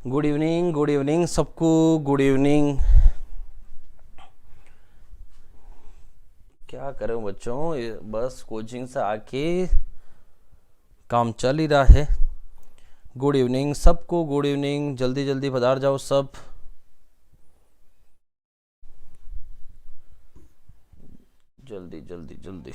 Good evening सबको। Good evening. क्या करें बच्चों, बस कोचिंग से आके काम चल ही रहा है। गुड इवनिंग सबको, गुड इवनिंग। जल्दी जल्दी पधार जाओ सब। जल्दी जल्दी जल्दी।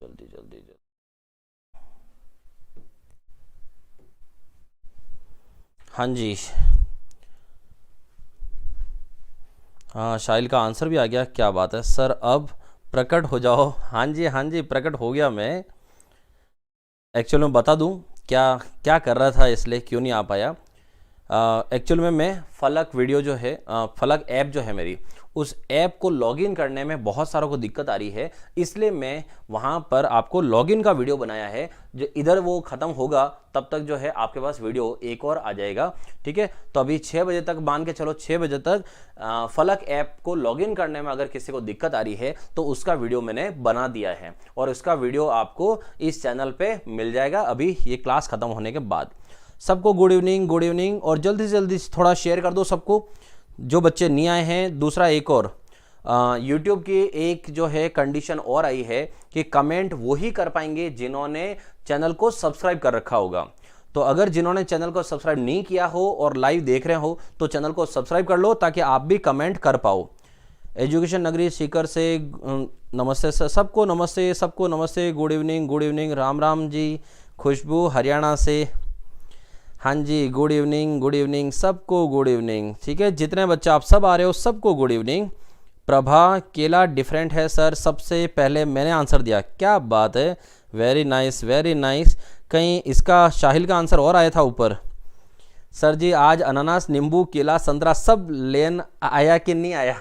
जल्दी जल्दी जल्दी। हाँ जी, हाँ शाइल का आंसर भी आ गया, क्या बात है सर। अब प्रकट हो जाओ। हाँ जी हाँ जी, प्रकट हो गया मैं। एक्चुअल में बता दूं क्या क्या कर रहा था, इसलिए क्यों नहीं आ पाया। एक्चुअल में मैं फलक वीडियो जो है, फलक ऐप जो है मेरी, उस ऐप को लॉगिन करने में बहुत सारों को दिक्कत आ रही है, इसलिए मैं वहाँ पर आपको लॉगिन का वीडियो बनाया है। जो इधर वो ख़त्म होगा तब तक जो है आपके पास वीडियो एक और आ जाएगा। ठीक है, तो अभी 6 बजे तक मान के चलो, 6 बजे तक फलक ऐप को लॉगिन करने में अगर किसी को दिक्कत आ रही है तो उसका वीडियो मैंने बना दिया है, और उसका वीडियो आपको इस चैनल पर मिल जाएगा अभी ये क्लास ख़त्म होने के बाद। सबको गुड इवनिंग, गुड इवनिंग। और जल्दी से जल्दी थोड़ा शेयर कर दो सबको, जो बच्चे नहीं आए हैं। दूसरा एक और यूट्यूब की एक जो है कंडीशन और आई है कि कमेंट वही कर पाएंगे जिन्होंने चैनल को सब्सक्राइब कर रखा होगा। तो अगर जिन्होंने चैनल को सब्सक्राइब नहीं किया हो और लाइव देख रहे हो तो चैनल को सब्सक्राइब कर लो ताकि आप भी कमेंट कर पाओ। एजुकेशन नगरी सीकर से नमस्ते सर, सबको नमस्ते, सबको नमस्ते। Good evening, good evening. Ram Ram ji. Khushboo Haryana से, हाँ जी गुड इवनिंग, गुड इवनिंग सबको, गुड इवनिंग। ठीक है, जितने बच्चे आप सब आ रहे हो सबको गुड इवनिंग। प्रभा केला डिफरेंट है सर, सबसे पहले मैंने आंसर दिया, क्या बात है, वेरी नाइस वेरी नाइस। कहीं इसका शाहिल का आंसर और आया था ऊपर। सर जी आज अनानास नींबू केला संतरा सब लेन आया कि नहीं आया?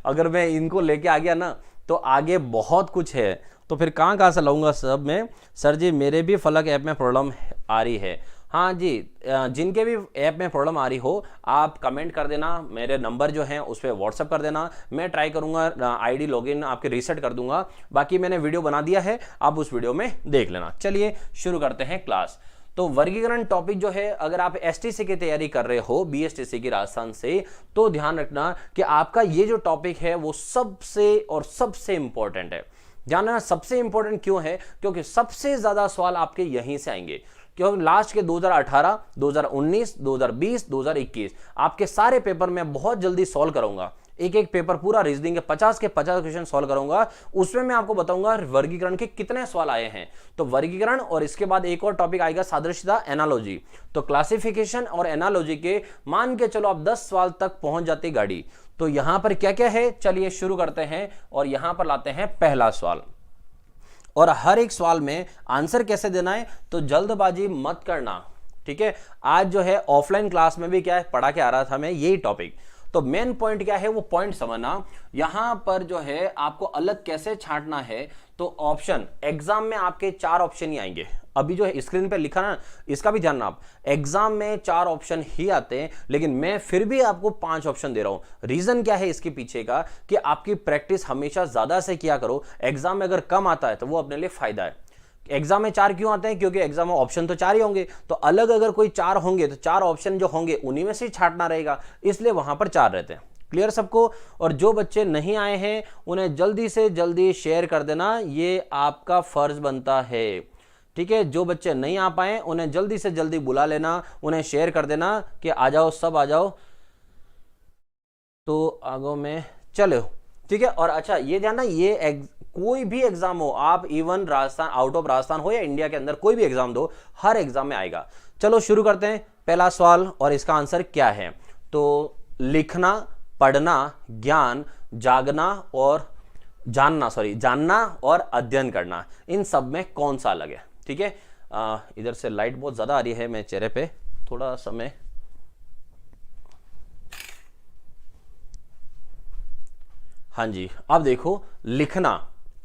अगर मैं इनको लेके आ गया ना तो आगे बहुत कुछ है, तो फिर कहाँ से लाऊंगा सब में। सर जी मेरे भी फलक ऐप में प्रॉब्लम आ रही है। हाँ जी, जिनके भी ऐप में प्रॉब्लम आ रही हो आप कमेंट कर देना, मेरे नंबर जो हैं उस पर व्हाट्सअप कर देना, मैं ट्राई करूँगा आईडी लॉगिन आपके रीसेट कर दूंगा। बाकी मैंने वीडियो बना दिया है, आप उस वीडियो में देख लेना। चलिए शुरू करते हैं क्लास। तो वर्गीकरण टॉपिक जो है, अगर आप एसटीसी की तैयारी कर रहे हो बीएसटीसी की राजस्थान से, तो ध्यान रखना कि आपका ये जो टॉपिक है वो सबसे इंपॉर्टेंट है। जानना सबसे इंपॉर्टेंट क्यों है, क्योंकि सबसे ज्यादा सवाल आपके यहीं से आएंगे। क्योंकि लास्ट के 2018, 2019, 2020, 2021 आपके सारे पेपर मैं बहुत जल्दी सॉल्व करूंगा। एक एक पेपर पूरा रीजनिंग के 50 क्वेश्चन सॉल्व करूंगा। उसमें मैं आपको बताऊंगा वर्गीकरण के कितने सवाल आए हैं। तो वर्गीकरण, और इसके बाद एक और टॉपिक आएगा सादृश्यता, एनालॉजी। तो क्लासिफिकेशन और एनालॉजी के मान के चलो आप 10 सवाल तक पहुंच जाती गाड़ी। तो यहां पर क्या क्या है, चलिए शुरू करते हैं। और यहां पर लाते हैं पहला सवाल, और हर एक सवाल में आंसर कैसे देना है, तो जल्दबाजी मत करना। ठीक है, आज जो है ऑफलाइन क्लास में भी क्या है पढ़ा के आ रहा था मैं यही टॉपिक। तो मेन पॉइंट क्या है वो पॉइंट समझना। यहां पर जो है आपको अलग कैसे छांटना है, तो ऑप्शन एग्जाम में आपके 4 ऑप्शन ही आएंगे। अभी जो है स्क्रीन पे लिखा ना, इसका भी ध्यान रखना आप, एग्जाम में 4 ऑप्शन ही आते हैं, लेकिन मैं फिर भी आपको 5 ऑप्शन दे रहा हूं। रीजन क्या है इसके पीछे का, कि आपकी प्रैक्टिस हमेशा ज्यादा से किया करो। एग्जाम में अगर कम आता है तो वो अपने लिए फायदा है। एग्जाम में 4 क्यों आते हैं, क्योंकि एग्जाम में ऑप्शन तो 4 ही होंगे, तो अलग अगर कोई 4 होंगे तो 4 ऑप्शन जो होंगे उन्हीं में से ही छांटना रहेगा, इसलिए वहां पर 4 रहते हैं। क्लियर सबको? और जो बच्चे नहीं आए हैं उन्हें जल्दी से जल्दी शेयर कर देना, ये आपका फर्ज बनता है। ठीक है, जो बच्चे नहीं आ पाए उन्हें जल्दी से जल्दी बुला लेना, उन्हें शेयर कर देना कि आ जाओ, सब आ जाओ, तो आगो में चलो। ठीक है, और अच्छा ये जानना, ये कोई भी एग्जाम हो, आप even Rajasthan, out of Rajasthan हो या इंडिया के अंदर कोई भी एग्जाम दो, हर एग्जाम में आएगा। चलो शुरू करते हैं पहला सवाल, और इसका आंसर क्या है। तो लिखना, पढ़ना, ज्ञान, जागना और जानना और अध्ययन करना, इन सब में कौन सा अलग है। ठीक है, इधर से लाइट बहुत ज्यादा आ रही है मेरे चेहरे पे, थोड़ा समय। हाँ जी, अब देखो लिखना,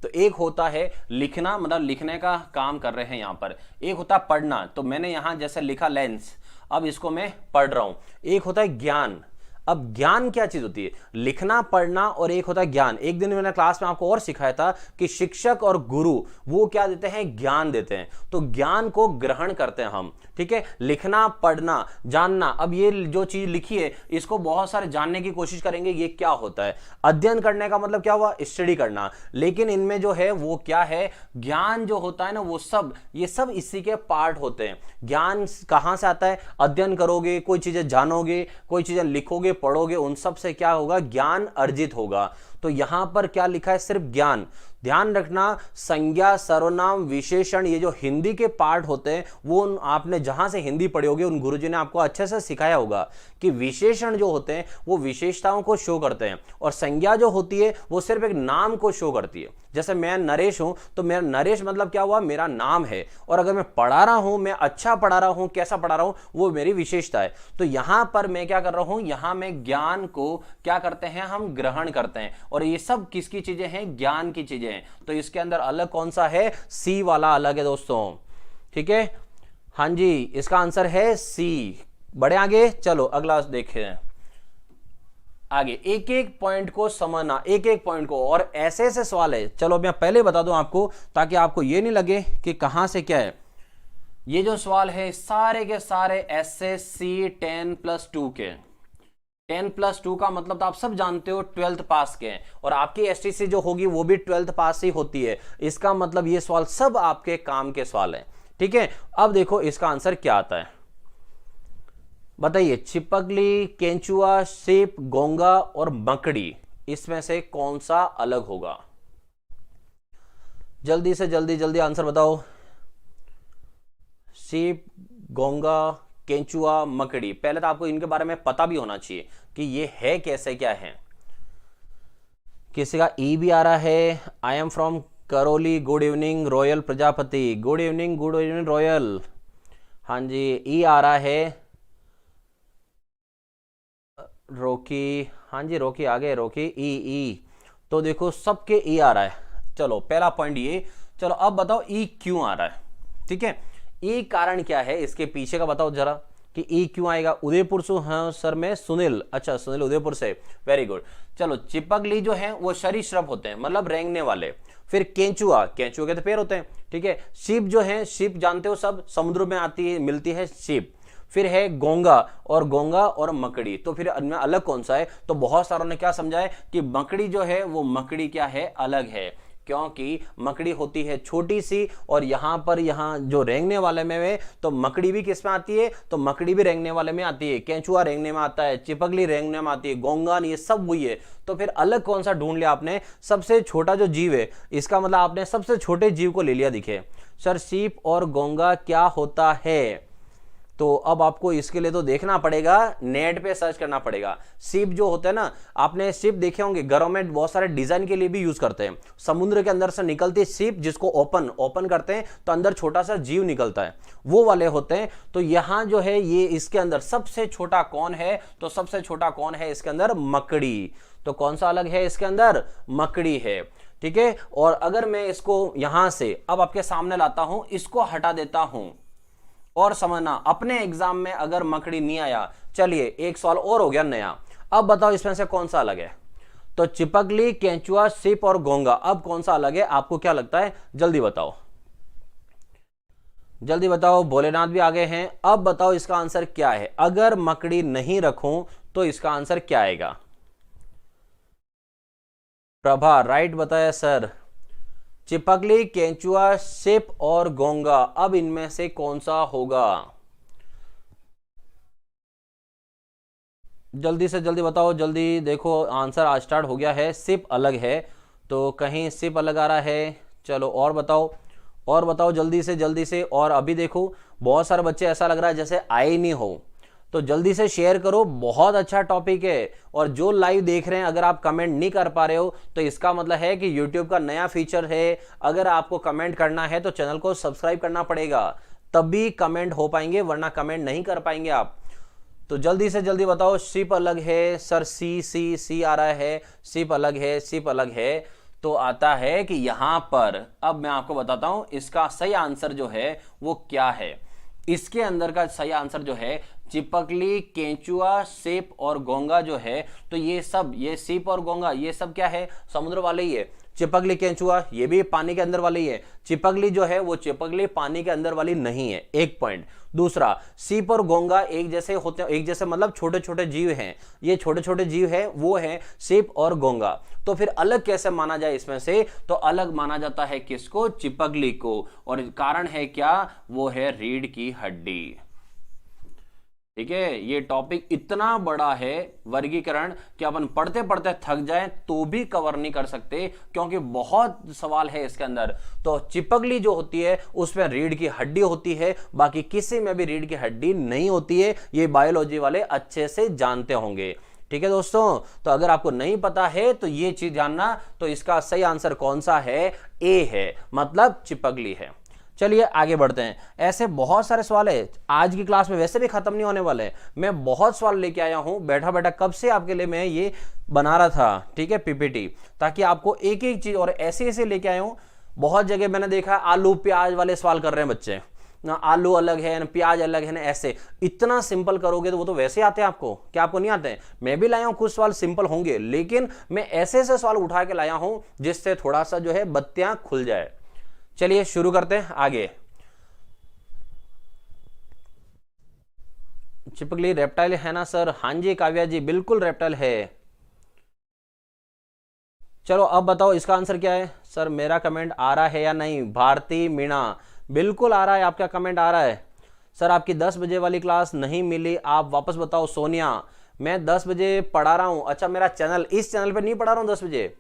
तो एक होता है लिखना, मतलब लिखने का काम कर रहे हैं यहां पर। एक होता है पढ़ना, तो मैंने यहां जैसे लिखा लेंस, अब इसको मैं पढ़ रहा हूं। एक होता है ज्ञान, अब ज्ञान क्या चीज होती है? लिखना पढ़ना और एक होता है ज्ञान। एक दिन मैंने क्लास में आपको और सिखाया था कि शिक्षक और गुरु वो क्या देते हैं? ज्ञान देते हैं। तो ज्ञान को ग्रहण करते हैं हम, ठीक है। लिखना पढ़ना जानना, अब ये जो चीज लिखी है इसको बहुत सारे जानने की कोशिश करेंगे ये क्या होता है। अध्ययन करने का मतलब क्या हुआ? स्टडी करना। लेकिन इनमें जो है वो क्या है? ज्ञान जो होता है ना वो सब, ये सब इसी के पार्ट होते हैं। ज्ञान कहां से आता है? अध्ययन करोगे, कोई चीजें जानोगे, कोई चीजें लिखोगे पढ़ोगे, उन सब से क्या होगा? ज्ञान अर्जित होगा। तो यहां पर क्या लिखा है? सिर्फ ज्ञान। ध्यान रखना, संज्ञा सर्वनाम विशेषण ये जो हिंदी के पार्ट होते हैं वो आपने जहां से हिंदी पढ़े होगे उन गुरुजी ने आपको अच्छे से सिखाया होगा कि विशेषण जो होते हैं वो विशेषताओं को शो करते हैं और संज्ञा जो होती है वो सिर्फ एक नाम को शो करती है। जैसे मैं नरेश हूं तो मेरा नरेश मतलब क्या हुआ? मेरा नाम है। और अगर मैं पढ़ा रहा हूं, मैं अच्छा पढ़ा रहा हूं, कैसा पढ़ा रहा हूं, वो मेरी विशेषता है। तो यहां पर मैं क्या कर रहा हूं? यहां में ज्ञान को क्या करते हैं? हम ग्रहण करते हैं। और ये सब किसकी चीजें हैं? ज्ञान की चीजें हैं। तो इसके अंदर अलग कौन सा है? सी वाला अलग है दोस्तों, ठीक है। हाँ जी, इसका आंसर है सी। बढ़े आगे, चलो अगला देखें। आगे एक एक पॉइंट को समझना, एक एक पॉइंट को, और ऐसे ऐसे सवाल है। चलो मैं पहले बता दूं आपको ताकि आपको ये नहीं लगे कि कहां से क्या है। ये जो सवाल है सारे के सारे एसएससी 10+2 के। 10+2 का मतलब तो आप सब जानते हो 12th पास के हैं, और आपकी एसटीसी जो होगी वो भी 12th पास ही होती है। इसका मतलब ये सवाल सब आपके काम के सवाल हैं, ठीक है। अब देखो इसका आंसर क्या आता है, बताइए। छिपकली, केंचुआ, सीप, गोंगा और मकड़ी, इसमें से कौन सा अलग होगा? जल्दी से जल्दी जल्दी आंसर बताओ। सीप, गोंगा, केंचुआ, मकड़ी। पहले तो आपको इनके बारे में पता भी होना चाहिए कि ये है कैसे, क्या है। किसी का ई भी आ रहा है। I am from Karauli, good evening royal Prajapati, good evening royal. हाँ जी, ई आ रहा है। रोकी, हाँ जी रोकी आ गए, रोकी। ई तो देखो सबके ई आ रहा है। चलो पहला पॉइंट ये। चलो अब बताओ ई क्यों आ रहा है, ठीक है। ई कारण क्या है इसके पीछे का बताओ जरा कि ई क्यों आएगा। उदयपुर से हाँ सर, मैं सुनील। अच्छा सुनील उदयपुर से, वेरी गुड। चलो चिपकली जो है वो सरीसृप होते हैं, मतलब रेंगने वाले। फिर केंचुआ, केंचुआ के तो पैर होते हैं, ठीक है। शिप जो है, शिप जानते हो सब, समुद्र में आती है, मिलती है शिप। फिर है गोंगा, और मकड़ी। तो फिर अलग कौन सा है? तो बहुत सारों ने क्या समझा है कि मकड़ी जो है वो मकड़ी क्या है? अलग है, क्योंकि मकड़ी होती है छोटी सी, और यहां पर यहां जो रेंगने वाले में है तो मकड़ी भी किस में आती है? तो मकड़ी भी रेंगने वाले में आती है। केंचुआ रेंगने में आता है, चिपकली रेंगने में आती है, गोंगा ये सब वही है। तो फिर अलग कौन सा ढूंढ लिया आपने? सबसे छोटा जो जीव है, इसका मतलब आपने सबसे छोटे जीव को ले लिया। दिखे सर सीप और गोंगा क्या होता है? तो अब आपको इसके लिए तो देखना पड़ेगा, नेट पे सर्च करना पड़ेगा। शिप जो होता है ना, आपने शिप देखे होंगे, घरों में बहुत सारे डिजाइन के लिए भी यूज करते हैं। समुद्र के अंदर से निकलती है शिप, जिसको ओपन करते हैं तो अंदर छोटा सा जीव निकलता है, वो वाले होते हैं। तो यहां जो है ये इसके अंदर सबसे छोटा कौन है? तो सबसे छोटा कौन है इसके अंदर? मकड़ी। तो कौन सा अलग है इसके अंदर? मकड़ी है, ठीक है। और अगर मैं इसको यहां से अब आपके सामने लाता हूं, इसको हटा देता हूं, और समझना अपने एग्जाम में अगर मकड़ी नहीं आया, चलिए एक सवाल और हो गया नया। अब बताओ इसमें से कौन सा अलग है? तो चिपकली, केंचुआ, सिप और गोंगा, अब कौन सा अलग है? आपको क्या लगता है? जल्दी बताओ, जल्दी बताओ। भोलेनाथ भी आगे हैं। अब बताओ इसका आंसर क्या है? अगर मकड़ी नहीं रखूं तो इसका आंसर क्या आएगा? प्रभा राइट बताया सर। चिपकली, केंचुआ, शिप और गोंगा, अब इनमें से कौन सा होगा? जल्दी से जल्दी बताओ, जल्दी देखो आंसर आज स्टार्ट हो गया है। शिप अलग है, तो कहीं शिप अलग आ रहा है। चलो और बताओ, और बताओ जल्दी से जल्दी से। और अभी देखो बहुत सारे बच्चे ऐसा लग रहा है जैसे आए ही नहीं हो, तो जल्दी से शेयर करो, बहुत अच्छा टॉपिक है। और जो लाइव देख रहे हैं अगर आप कमेंट नहीं कर पा रहे हो तो इसका मतलब है कि YouTube का नया फीचर है, अगर आपको कमेंट करना है तो चैनल को सब्सक्राइब करना पड़ेगा, तभी कमेंट हो पाएंगे, वरना कमेंट नहीं कर पाएंगे आप। तो जल्दी से जल्दी बताओ। शिप अलग है सर, सी आ रहा है, शिप अलग है, शिप अलग है। तो आता है कि यहां पर अब मैं आपको बताता हूं इसका सही आंसर जो है वो क्या है। इसके अंदर का सही आंसर जो है चिपकली, केंचुआ, सीप और घोंगा जो है, तो ये सब, ये सीप और घोंगा ये सब क्या है, समुद्र वाले ही है। चिपकली, केंचुआ ये भी पानी के अंदर वाले ही है। चिपकली जो है वो चिपकली पानी के अंदर वाली नहीं है, एक पॉइंट। दूसरा, सीप और घोंगा एक जैसे होते हैं, एक जैसे मतलब छोटे छोटे जीव हैं, ये छोटे छोटे जीव हैं, वो है सीप और घोंगा। तो फिर अलग कैसे माना जाए इसमें से, तो अलग माना जाता है किसको, चिपकली को। और कारण है क्या, वो है रीढ़ की हड्डी। ठीक है, ये टॉपिक इतना बड़ा है वर्गीकरण कि अपन पढ़ते पढ़ते थक जाएं तो भी कवर नहीं कर सकते, क्योंकि बहुत सवाल है इसके अंदर। तो चिपकली जो होती है उसमें रीढ़ की हड्डी होती है, बाकी किसी में भी रीढ़ की हड्डी नहीं होती है, ये बायोलॉजी वाले अच्छे से जानते होंगे। ठीक है दोस्तों, तो अगर आपको नहीं पता है तो ये चीज जानना, तो इसका सही आंसर कौन सा है, ए है, मतलब चिपकली है। चलिए आगे बढ़ते हैं। ऐसे बहुत सारे सवाल है, आज की क्लास में वैसे भी खत्म नहीं होने वाले। मैं बहुत सवाल लेके आया हूं, बैठा बैठा कब से आपके लिए मैं ये बना रहा था, ठीक है, पीपीटी, ताकि आपको एक एक चीज, और ऐसे ऐसे लेके आया हूं। बहुत जगह मैंने देखा आलू प्याज वाले सवाल कर रहे हैं बच्चे ना, आलू अलग है ना, प्याज अलग है ना, ऐसे इतना सिंपल करोगे तो वो तो वैसे आते हैं आपको, क्या आपको नहीं आते हैं? मैं भी लाया हूं, कुछ सवाल सिंपल होंगे, लेकिन मैं ऐसे ऐसे सवाल उठा के लाया हूं जिससे थोड़ा सा जो है बत्तियां खुल जाए। चलिए शुरू करते हैं आगे। चिपकली रेप्टाइल है ना सर? हाँ जी काव्या जी, बिल्कुल रेप्टाइल है। चलो अब बताओ इसका आंसर क्या है। सर मेरा कमेंट आ रहा है या नहीं? भारती मीणा, बिल्कुल आ रहा है, आपका कमेंट आ रहा है। सर आपकी 10 बजे वाली क्लास नहीं मिली, आप वापस बताओ। सोनिया, मैं 10 बजे पढ़ा रहा हूं। अच्छा, मेरा चैनल, इस चैनल पे नहीं पढ़ा रहा हूं 10 बजे,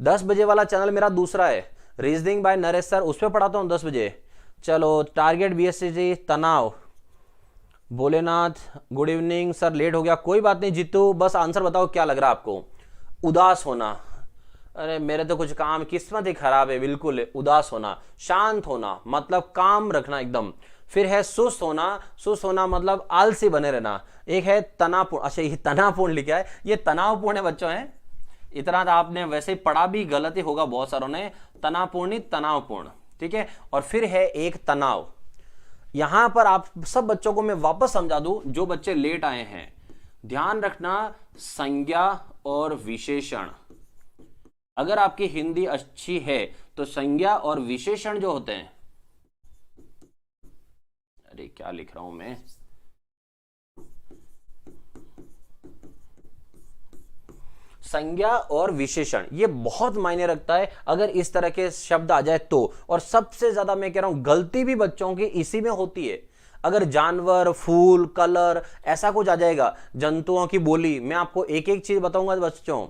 10 बजे वाला चैनल मेरा दूसरा है, रीजनिंग बाय नरेश सर, उस पर पढ़ाता हूँ 10 बजे। चलो टारगेट बीएससी जी, तनाव, Bholenath good evening sir, late हो गया, कोई बात नहीं। जीतू बस आंसर बताओ क्या लग रहा है आपको। उदास होना, अरे मेरे तो कुछ काम, किस्मत ही खराब है, बिल्कुल उदास होना, शांत होना मतलब काम रखना एकदम। फिर है सुस्त होना, सुस्त होना मतलब आलसी बने रहना। एक है तनावपूर्ण, अच्छा ये तनावपूर्ण लिखा है, ये तनावपूर्ण है बच्चों है, इतना तो आपने वैसे ही पढ़ा भी गलत ही होगा बहुत सारों ने, तनावपूर्ण तनावपूर्ण, ठीक है। और फिर है एक तनाव। यहां पर आप सब बच्चों को मैं वापस समझा दूं, जो बच्चे लेट आए हैं, ध्यान रखना संज्ञा और विशेषण। अगर आपकी हिंदी अच्छी है तो संज्ञा और विशेषण जो होते हैं, अरे क्या लिख रहा हूं मैं, संज्ञा और विशेषण ये बहुत मायने रखता है अगर इस तरह के शब्द आ जाए तो। और सबसे ज्यादा मैं कह रहा हूं गलती भी बच्चों की इसी में होती है। अगर जानवर, फूल, कलर ऐसा कुछ आ जाएगा, जंतुओं की बोली, मैं आपको एक एक चीज बताऊंगा बच्चों,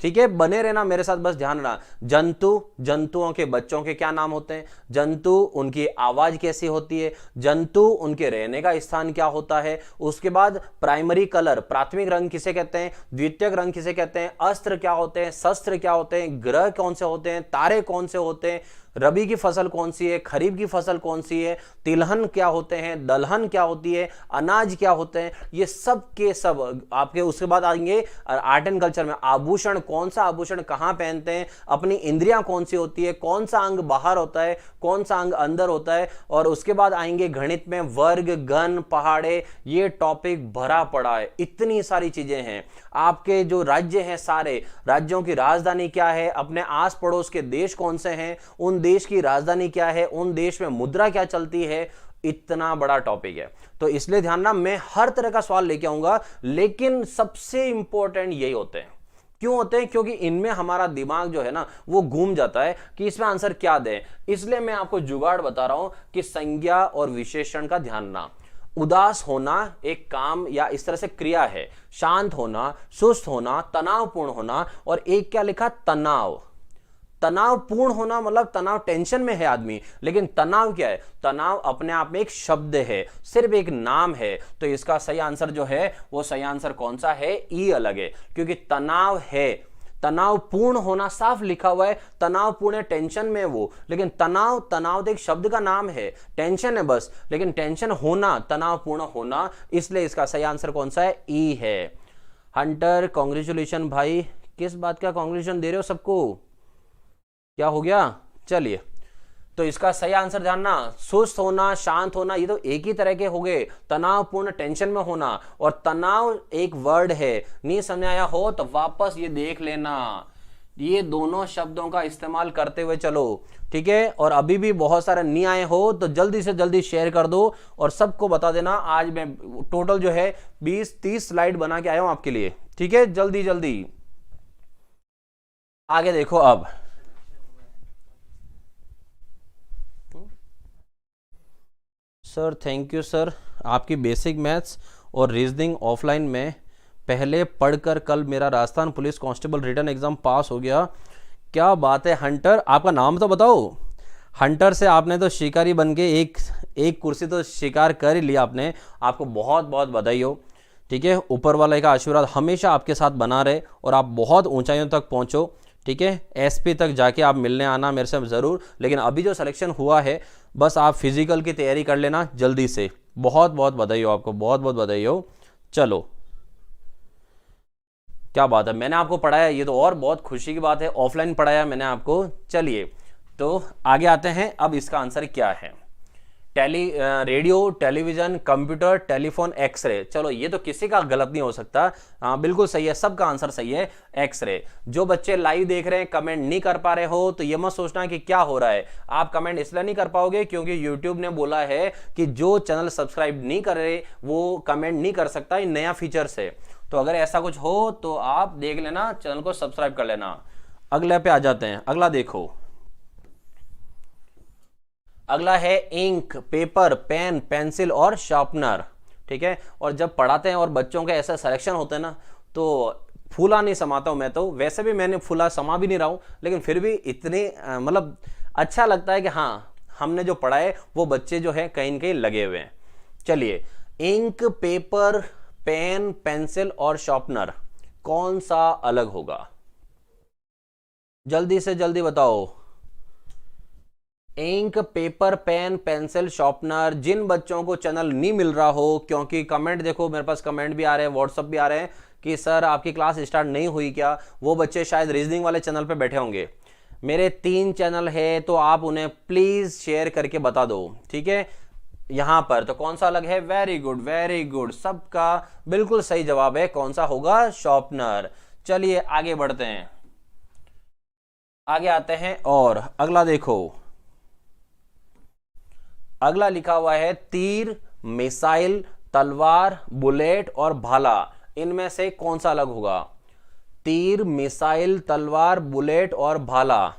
ठीक है, बने रहना मेरे साथ, बस ध्यान रखना। जंतु, जंतुओं के बच्चों के क्या नाम होते हैं, जंतु उनकी आवाज कैसी होती है, जंतु उनके रहने का स्थान क्या होता है। उसके बाद प्राइमरी कलर, प्राथमिक रंग किसे कहते हैं, द्वितीयक रंग किसे कहते हैं, अस्त्र क्या होते हैं, शस्त्र क्या होते हैं, ग्रह कौन से होते हैं, तारे कौन से होते हैं, रबी की फसल कौन सी है, खरीफ की फसल कौन सी है, तिलहन क्या होते हैं, दलहन क्या होती है, अनाज क्या होते हैं, ये सब के सब आपके। उसके बाद आएंगे आर्ट एंड कल्चर में, आभूषण, कौन सा आभूषण कहां पहनते हैं, अपनी इंद्रियां कौन सी होती है, कौन सा अंग बाहर होता है, कौन सा अंग अंदर होता है। और उसके बाद आएंगे गणित में वर्ग, घन, पहाड़े, ये टॉपिक भरा पड़ा है, इतनी सारी चीजें हैं। आपके जो राज्य हैं, सारे राज्यों की राजधानी क्या है, अपने आस पड़ोस के देश कौन से हैं, उन देश की राजधानी क्या है, उन देश में मुद्रा क्या चलती है, इतना बड़ा टॉपिक है। तो इसलिए ध्यान रखना, मैं हर तरह का सवाल लेके आऊंगा, लेकिन सबसे इंपॉर्टेंट यही होते हैं। क्यों होते हैं? क्योंकि इनमें हमारा दिमाग जो है ना वो घूम जाता है कि इसमें आंसर क्या दें। इसलिए मैं आपको जुगाड़ बता रहा हूं कि संज्ञा और विशेषण का ध्यान रखना। उदास होना एक काम या इस तरह से क्रिया है, शांत होना, सुस्त होना, तनावपूर्ण होना, और एक क्या लिखा, तनाव। तनावपूर्ण होना मतलब तनाव, टेंशन में है आदमी, लेकिन तनाव क्या है, तनाव अपने आप में एक शब्द है, सिर्फ एक नाम है। तो इसका सही आंसर जो है वो सही आंसर कौन सा है, ई अलग है, क्योंकि तनाव है। तनावपूर्ण होना साफ लिखा हुआ है, तनावपूर्ण टेंशन में वो, लेकिन तनाव, तनाव तो एक शब्द का नाम है, टेंशन है बस, लेकिन टेंशन होना, तनावपूर्ण होना, इसलिए इसका सही आंसर कौन सा है, ई है। हंटर कॉन्ग्रेचुलेशन भाई, किस बात का कॉन्ग्रेचुलेशन दे रहे हो सबको, क्या हो गया? चलिए तो इसका सही आंसर जानना, सुस्त होना, शांत होना, ये तो एक ही तरह के हो गए। तनावपूर्ण, टेंशन में होना, और तनाव एक वर्ड है। नहीं समझ आया हो तो वापस ये देख लेना, ये दोनों शब्दों का इस्तेमाल करते हुए चलो, ठीक है। और अभी भी बहुत सारे नहीं आए हो तो जल्दी से जल्दी शेयर कर दो और सबको बता देना। आज मैं टोटल जो है 20-30 स्लाइड बना के आया हूं आपके लिए, ठीक है। जल्दी जल्दी आगे देखो। अब सर थैंक यू सर, आपकी बेसिक मैथ्स और रीजनिंग ऑफलाइन में पहले पढ़कर कल मेरा Rajasthan police constable return exam पास हो गया। क्या बात है हंटर, आपका नाम तो बताओ। हंटर से आपने तो शिकारी बन के एक कुर्सी तो शिकार कर ही लिया आपने। आपको बहुत बहुत बधाई हो, ठीक है। ऊपर वाले का आशीर्वाद हमेशा आपके साथ बना रहे और आप बहुत ऊंचाइयों तक पहुंचो, ठीक है। एसपी तक जाके आप मिलने आना मेरे से ज़रूर। लेकिन अभी जो सिलेक्शन हुआ है, बस आप फिजिकल की तैयारी कर लेना जल्दी से। बहुत बहुत बधाई हो आपको, बहुत बहुत बधाई हो। चलो क्या बात है, मैंने आपको पढ़ाया, ये तो और बहुत खुशी की बात है। ऑफलाइन पढ़ाया मैंने आपको। चलिए तो आगे आते हैं। अब इसका आंसर क्या है? Radio, television, computer, telephone, X-ray. चलो ये तो किसी का गलत नहीं हो सकता। हाँ बिल्कुल सही है, सबका आंसर सही है, एक्सरे। जो बच्चे लाइव देख रहे हैं, कमेंट नहीं कर पा रहे हो तो ये मत सोचना कि क्या हो रहा है। आप कमेंट इसलिए नहीं कर पाओगे क्योंकि यूट्यूब ने बोला है कि जो चैनल सब्सक्राइब नहीं कर रहे वो कमेंट नहीं कर सकता। ये नया फीचर है, तो अगर ऐसा कुछ हो तो आप देख लेना, चैनल को सब्सक्राइब कर लेना। अगले पे आ जाते हैं। अगला देखो, अगला है इंक, पेपर, पेन, पेंसिल और शार्पनर, ठीक है। और जब पढ़ाते हैं और बच्चों के ऐसा सिलेक्शन होते हैं ना, तो फूला नहीं समाता हूं मैं तो। वैसे भी मैंने फूला समा भी नहीं रहा हूं, लेकिन फिर भी इतने मतलब अच्छा लगता है कि हाँ हमने जो पढ़ा है वो बच्चे जो है कहीं न कहीं लगे हुए हैं। चलिए, इंक, पेपर, पेन, पेंसिल और शार्पनर, कौन सा अलग होगा? जल्दी से जल्दी बताओ। Ink, paper, pen, pencil, sharpener. जिन बच्चों को चैनल नहीं मिल रहा हो, क्योंकि कमेंट देखो मेरे पास कमेंट भी आ रहे हैं, व्हाट्सअप भी आ रहे हैं कि सर आपकी क्लास स्टार्ट नहीं हुई क्या, वो बच्चे शायद रीजनिंग वाले चैनल पे बैठे होंगे। मेरे 3 चैनल है तो आप उन्हें प्लीज शेयर करके बता दो, ठीक है। यहां पर तो कौन सा अलग है? वेरी गुड, वेरी गुड, सबका बिल्कुल सही जवाब है। कौन सा होगा? शार्पनर। चलिए आगे बढ़ते हैं, आगे आते हैं। और अगला देखो, अगला लिखा हुआ है तीर, मिसाइल, तलवार, बुलेट और भाला। इनमें से कौन सा अलग होगा? तीर, मिसाइल, तलवार, बुलेट और भाला,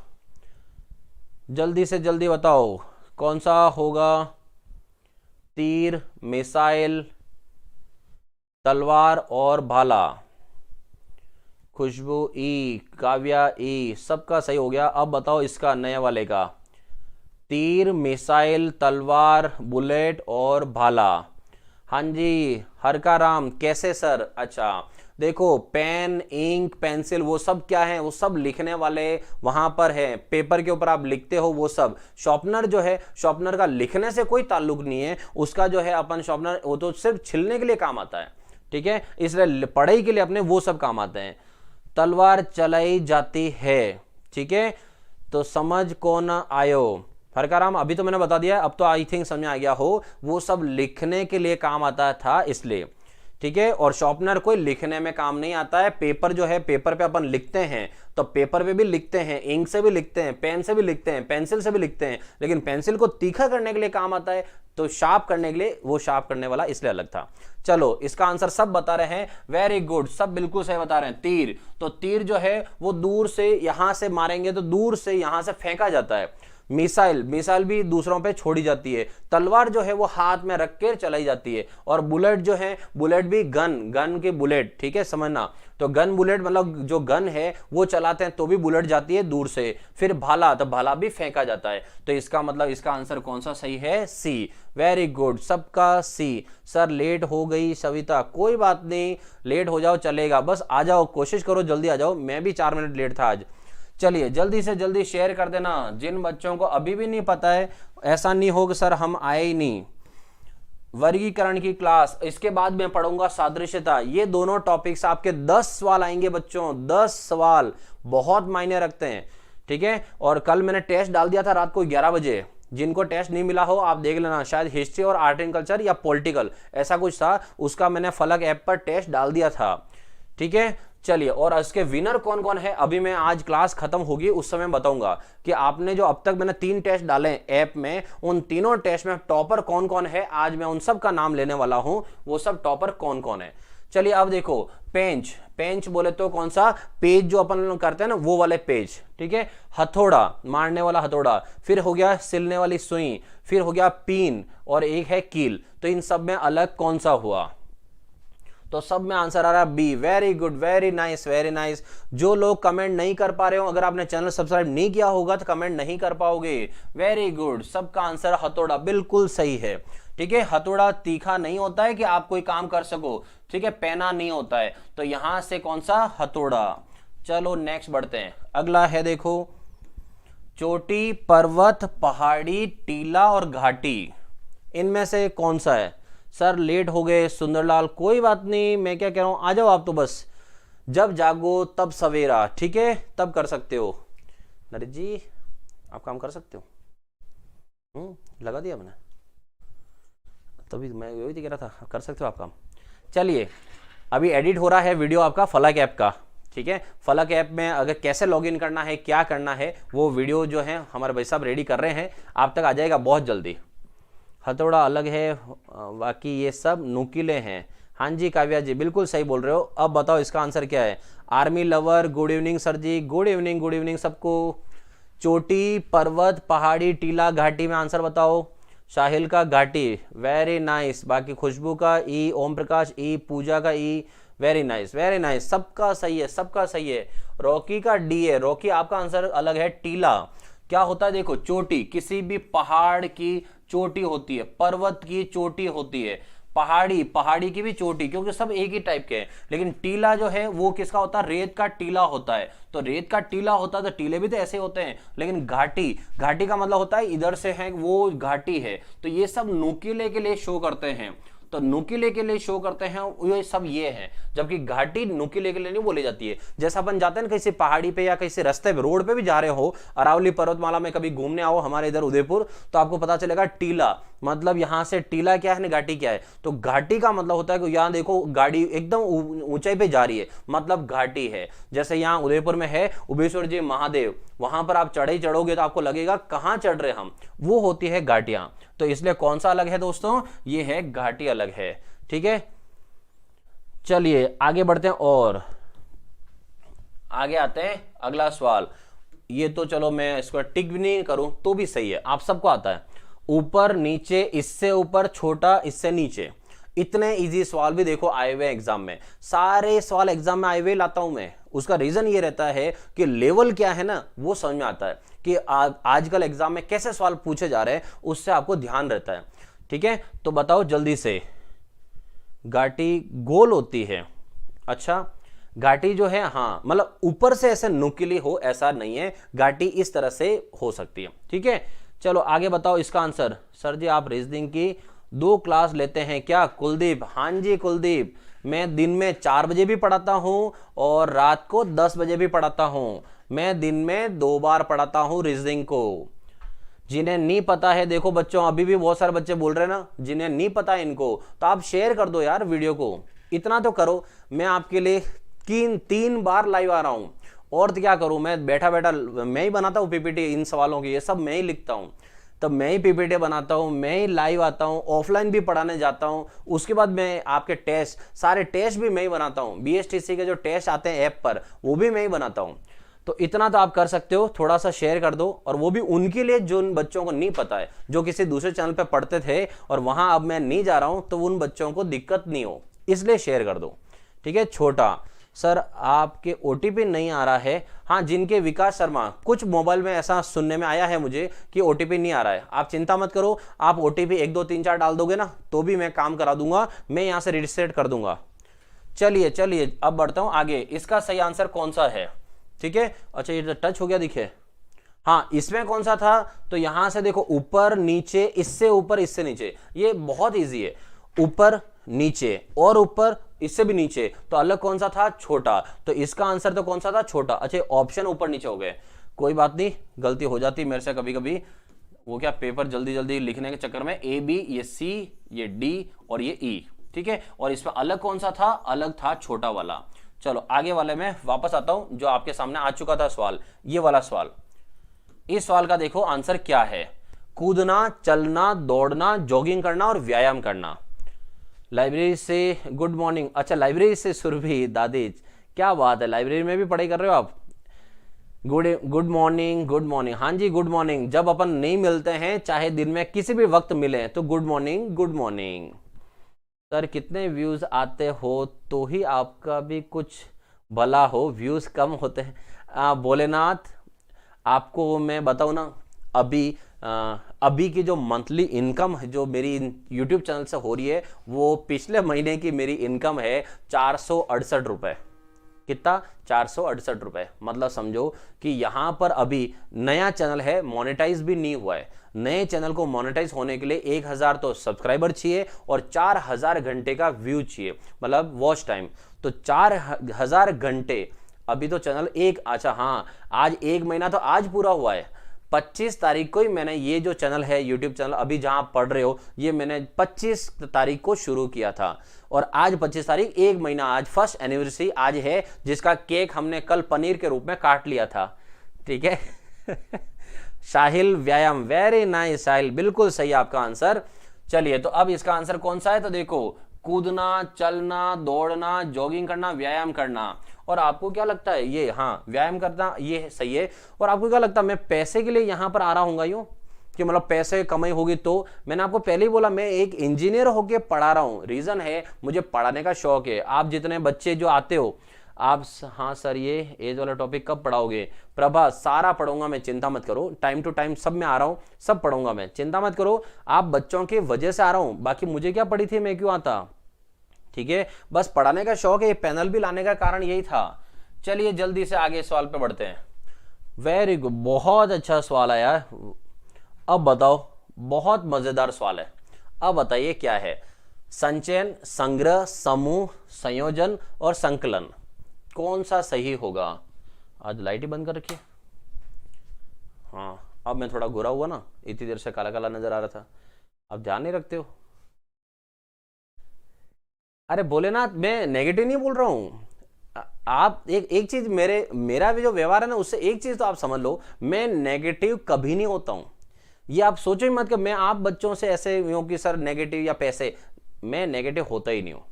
जल्दी से जल्दी बताओ कौन सा होगा? तीर, मिसाइल, तलवार और भाला। खुशबू ई, काव्या ई, सबका सही हो गया। अब बताओ इसका नए वाले का। तीर, मिसाइल, तलवार, बुलेट और भाला। हाँ जी, हरका राम कैसे सर? अच्छा देखो, पेन, इंक, पेंसिल वो सब क्या है? वो सब लिखने वाले वहां पर है, पेपर के ऊपर आप लिखते हो वो सब। शॉर्पनर जो है, शॉर्पनर का लिखने से कोई ताल्लुक नहीं है। उसका जो है अपन शॉर्पनर वो तो सिर्फ छिलने के लिए काम आता है, ठीक है। इसलिए पढ़ाई के लिए अपने वो सब काम आते हैं। तलवार चलाई जाती है, ठीक है। तो समझ कौन आयो? हरकाराम अभी तो मैंने बता दिया, अब तो आई थिंक समझ आ गया हो। वो सब लिखने के लिए काम आता था इसलिए, ठीक है। और शॉर्पनर कोई लिखने में काम नहीं आता है। पेपर जो है, पेपर पे अपन लिखते हैं तो पेपर पे भी लिखते हैं, इंक से भी लिखते हैं, पेन से भी लिखते हैं, पेंसिल से भी लिखते हैं। लेकिन पेंसिल को तीखा करने के लिए काम आता है, तो शार्प करने के लिए वो शार्प करने वाला इसलिए अलग था। चलो इसका आंसर सब बता रहे हैं, वेरी गुड, सब बिल्कुल सही बता रहे हैं। तीर, तो तीर जो है वो दूर से यहां से मारेंगे तो दूर से यहां से फेंका जाता है। मिसाइल, मिसाइल भी दूसरों पे छोड़ी जाती है। तलवार जो है वो हाथ में रख के चलाई जाती है। और बुलेट जो है, बुलेट भी गन के बुलेट, ठीक है, समझना। तो गन बुलेट मतलब जो गन है वो चलाते हैं तो भी बुलेट जाती है दूर से। फिर भाला, तो भाला भी फेंका जाता है। तो इसका मतलब इसका आंसर कौन सा सही है? सी। वेरी गुड, सबका सी। सर लेट हो गई सविता, कोई बात नहीं, लेट हो जाओ चलेगा, बस आ जाओ, कोशिश करो जल्दी आ जाओ। मैं भी 4 मिनट लेट था आज। चलिए जल्दी से जल्दी शेयर कर देना। जिन बच्चों को अभी भी नहीं पता है, ऐसा नहीं हो कि सर हम आए ही नहीं। वर्गीकरण की क्लास, इसके बाद मैं पढ़ूंगा सादृश्यता। ये दोनों टॉपिक्स आपके 10 सवाल आएंगे बच्चों, 10 सवाल बहुत मायने रखते हैं, ठीक है। और कल मैंने टेस्ट डाल दिया था रात को 11 बजे, जिनको टेस्ट नहीं मिला हो आप देख लेना, शायद हिस्ट्री और आर्ट एंड कल्चर या पॉलिटिकल ऐसा कुछ था, उसका मैंने फलक ऐप पर टेस्ट डाल दिया था, ठीक है। चलिए, और इसके विनर कौन कौन है अभी मैं आज क्लास खत्म होगी उस समय बताऊंगा कि आपने जो अब तक मैंने 3 टेस्ट डाले ऐप में, उन तीनों टेस्ट में टॉपर कौन कौन है, आज मैं उन सब का नाम लेने वाला हूं, वो सब टॉपर कौन कौन है। चलिए अब देखो, पेंच, पेंच बोले तो कौन सा पेज जो अपन करते हैं ना, वो वाले पेज, ठीक है। हथौड़ा, मारने वाला हथौड़ा, फिर हो गया सिलने वाली सुई, फिर हो गया पीन, और एक है कील। तो इन सब में अलग कौन सा हुआ, तो सब में आंसर आ रहा है B. Very good, very nice, very nice. जो लोग कमेंट नहीं कर पा रहे हो, अगर आपने चैनल सब्सक्राइब नहीं किया होगा तो कमेंट नहीं कर पाओगे। वेरी गुड, सबका आंसर हथौड़ा बिल्कुल सही है, ठीक है। हथौड़ा तीखा नहीं होता है कि आप कोई काम कर सको, ठीक है, पैना नहीं होता है, तो यहां से कौन सा हथौड़ा। चलो नेक्स्ट बढ़ते हैं, अगला है देखो, चोटी, पर्वत, पहाड़ी, टीला और घाटी, इनमें से कौन सा है। सर लेट हो गए सुंदरलाल, कोई बात नहीं, मैं क्या कह रहा हूं, आ जाओ आप तो, बस जब जागो तब सवेरा, ठीक है, तब कर सकते हो। नरेश जी आप काम कर सकते हो, लगा दिया मैंने, तभी मैं वही तो कह रहा था, कर सकते हो आप काम। चलिए, अभी एडिट हो रहा है वीडियो आपका फलक ऐप का, ठीक है। फलक ऐप में अगर कैसे लॉगिन करना है, क्या करना है, वो वीडियो जो है हमारे भाई साहब रेडी कर रहे हैं, आप तक आ जाएगा बहुत जल्दी। हथौड़ा अलग है, बाकी ये सब नुकीले हैं। हाँ जी काव्या जी बिल्कुल सही बोल रहे हो। अब बताओ इसका आंसर क्या है। Army lover, good evening sir ji, good evening, good evening सबको। चोटी, पर्वत, पहाड़ी, टीला, घाटी में आंसर बताओ। साहिल का घाटी, वेरी नाइस। बाकी खुशबू का ई, ओम प्रकाश ई, पूजा का ई, वेरी नाइस, वेरी नाइस, सबका सही है, सबका सही है। रॉकी का डी है, रॉकी आपका आंसर अलग है। टीला क्या होता है, देखो चोटी किसी भी पहाड़ की चोटी होती है, पर्वत की चोटी होती है, पहाड़ी, पहाड़ी की भी चोटी, क्योंकि सब एक ही टाइप के हैं। लेकिन टीला जो है वो किसका होता है, रेत का टीला होता है। तो रेत का टीला होता है तो टीले भी तो ऐसे होते हैं। लेकिन घाटी, घाटी का मतलब होता है इधर से है वो घाटी है। तो ये सब नुकीले के लिए शो करते हैं, तो नुकीले के लिए शो करते हैं, ये सब ये है। जबकि घाटी नुकीले के लिए नहीं बोली जाती है। जैसा अपन जाते हैं ना किसी पहाड़ी पे या किसी रास्ते पे, रोड पे भी जा रहे हो, अरावली पर्वतमाला में कभी घूमने आओ हमारे इधर उदयपुर, तो आपको पता चलेगा टीला मतलब यहां से टीला क्या है ना घाटी क्या है। तो घाटी का मतलब होता है कि यहां देखो गाड़ी एकदम ऊंचाई पे जा रही है, मतलब घाटी है। जैसे यहाँ उदयपुर में है उबेश्वर जी महादेव, वहां पर आप चढ़े चढ़ोगे तो आपको लगेगा कहां चढ़ रहे हम, वो होती है घाटियां। तो इसलिए कौन सा अलग है दोस्तों, ये है घाटी अलग है, ठीक है। चलिए आगे बढ़ते हैं और आगे आते हैं अगला सवाल। ये तो चलो मैं इसको टिक भी नहीं करूं तो भी सही है, आप सबको आता है। ऊपर नीचे, इससे ऊपर, छोटा इससे नीचे, इतने इजी सवाल भी देखो आए हुए एग्जाम में। सारे सवाल एग्जाम में आए हुए लाता हूं मैं। उसका रीजन ये रहता है कि लेवल क्या है ना वो समझ में आता है कि आजकल एग्जाम में कैसे सवाल पूछे जा रहे हैं, उससे आपको ध्यान रहता है, ठीक है। तो बताओ जल्दी से, घाटी गोल होती है, अच्छा घाटी जो है, हाँ मतलब ऊपर से ऐसे नुकीली हो ऐसा नहीं है, घाटी इस तरह से हो सकती है, ठीक है। चलो आगे बताओ इसका आंसर। सर जी आप रीजनिंग की 2 क्लास लेते हैं क्या, कुलदीप। हाँ जी कुलदीप, मैं दिन में 4 बजे भी पढ़ाता हूं और रात को 10 बजे भी पढ़ाता हूं। मैं दिन में 2 बार पढ़ाता हूं रीजनिंग को। जिन्हें नहीं पता है, देखो बच्चों अभी भी बहुत सारे बच्चे बोल रहे हैं ना जिन्हें नहीं पता है इनको, तो आप शेयर कर दो यार वीडियो को, इतना तो करो। मैं आपके लिए 3 बार लाइव आ रहा हूं, और तो क्या करूं, मैं बैठा बैठा मैं ही बनाता हूं पीपीटी, इन सवालों की ये सब मैं ही लिखता हूं, तब मैं ही पीपीटी बनाता हूं, मैं ही लाइव आता हूं, ऑफलाइन भी पढ़ाने जाता हूं। उसके बाद मैं आपके टेस्ट, सारे टेस्ट भी मैं ही बनाता हूं। बीएसटीसी के जो टेस्ट आते हैं ऐप पर, वो भी मैं ही बनाता हूं। तो इतना तो आप कर सकते हो, थोड़ा सा शेयर कर दो, और वो भी उनके लिए जो उन बच्चों को नहीं पता है, जो किसी दूसरे चैनल पे पढ़ते थे और वहां अब मैं नहीं जा रहा हूं, तो उन बच्चों को दिक्कत नहीं हो, इसलिए शेयर कर दो, ठीक है। छोटा, सर आपके ओटीपी नहीं आ रहा है। हाँ, जिनके विकास शर्मा, कुछ मोबाइल में ऐसा सुनने में आया है मुझे कि ओटीपी नहीं आ रहा है। आप चिंता मत करो, आप ओटीपी 1 2 3 4 डाल दोगे ना तो भी मैं काम करा दूंगा, मैं यहां से रीसेट कर दूंगा। चलिए चलिए अब बढ़ता हूं आगे। इसका सही आंसर कौन सा है, ठीक है। अच्छा ये टच हो गया दिखे, हाँ इसमें कौन सा था, तो यहां से देखो ऊपर नीचे, इससे ऊपर इससे नीचे, ये बहुत इजी है। ऊपर नीचे और ऊपर, इससे भी नीचे, तो अलग कौन सा था, छोटा। तो इसका आंसर तो कौन सा था, छोटा। अच्छा ऑप्शन ऊपर नीचे हो गए, कोई बात नहीं, गलती हो जाती मेरे से कभी कभी, वो क्या पेपर जल्दी जल्दी लिखने के चक्कर में ए बी, ये सी, ये डी और ये ई, ठीक है। और इसमें अलग कौन सा था, अलग था छोटा वाला। चलो आगे वाले में वापस आता हूं, जो आपके सामने आ चुका था सवाल, ये वाला सवाल। इस सवाल का देखो आंसर क्या है, कूदना, चलना, दौड़ना, जॉगिंग करना और व्यायाम करना। लाइब्रेरी से गुड मॉर्निंग, अच्छा लाइब्रेरी से सुरभि दादेज, क्या बात है, लाइब्रेरी में भी पढ़ाई कर रहे हो आप। गुड मॉर्निंग, गुड मॉर्निंग, हाँ जी गुड मॉर्निंग। जब अपन नहीं मिलते हैं, चाहे दिन में किसी भी वक्त मिले, तो good morning, good morning. Sir कितने व्यूज आते हो तो ही आपका भी कुछ भला हो, व्यूज कम होते हैं। भोलेनाथ, आपको मैं बताऊं ना, अभी की जो मंथली इनकम है जो मेरी यूट्यूब चैनल से हो रही है, वो पिछले महीने की मेरी इनकम है 468 रुपए। कितना, 468 रुपए। मतलब समझो कि यहाँ पर अभी नया चैनल है, मोनेटाइज भी नहीं हुआ है। नए चैनल को मोनेटाइज होने के लिए 1000 तो सब्सक्राइबर चाहिए और 4000 घंटे का व्यू चाहिए, मतलब वॉच टाइम। तो 4000 घंटे, अभी तो चैनल अच्छा हाँ, आज 1 महीना तो आज पूरा हुआ है। 25 तारीख को ही मैंने ये जो चैनल है, यूट्यूब चैनल अभी जहां पढ़ रहे हो, ये मैंने 25 तारीख को शुरू किया था और आज 25 तारीख, 1 महीना, आज फर्स्ट एनिवर्सरी आज है, जिसका केक हमने कल पनीर के रूप में काट लिया था, ठीक है। साहिल, व्यायाम, वेरी नाइस साहिल, बिल्कुल सही आपका आंसर। चलिए तो अब इसका आंसर कौन सा है, तो देखो कूदना, चलना, दौड़ना, जॉगिंग करना, व्यायाम करना। और आपको क्या लगता है, ये हाँ व्यायाम करना ये सही है। और आपको क्या लगता है, मैं पैसे के लिए यहां पर आ रहा हूँ यूं, कि मतलब पैसे कमाई होगी? तो मैंने आपको पहले ही बोला, मैं एक इंजीनियर होके पढ़ा रहा हूं। रीजन है, मुझे पढ़ाने का शौक है। आप जितने बच्चे जो आते हो, आप हाँ सर ये एज वाला टॉपिक कब पढ़ाओगे? प्रभा, सारा पढ़ूंगा मैं, चिंता मत करो, टाइम टू टाइम सब में आ रहा हूं, सब पढ़ूंगा मैं, चिंता मत करो। आप बच्चों की वजह से आ रहा हूं, बाकी मुझे क्या पड़ी थी, मैं क्यों आता, ठीक है। बस पढ़ाने का शौक है, पैनल भी लाने का कारण यही था। चलिए जल्दी से आगे सवाल पे बढ़ते हैं। वेरी गुड, बहुत अच्छा सवाल आया। अब बताओ, बहुत मजेदार सवाल है। अब बताइए क्या है, संचयन, संग्रह, समूह, संयोजन और संकलन, कौन सा सही होगा? आज लाइट ही बंद कर रखी है। हाँ अब मैं थोड़ा गोरा हुआ ना, इतनी देर से काला काला नजर आ रहा था, अब ध्यान नहीं रखते हो। अरे भोलेनाथ, मैं नेगेटिव नहीं बोल रहा हूं। आप एक चीज, मेरा भी जो व्यवहार है ना, उससे एक चीज तो आप समझ लो, मैं नेगेटिव कभी नहीं होता हूं। ये आप सोचो ही मत कि मैं आप बच्चों से ऐसे हूं कि सर नेगेटिव या पैसे, मैं नेगेटिव होता ही नहीं हूं।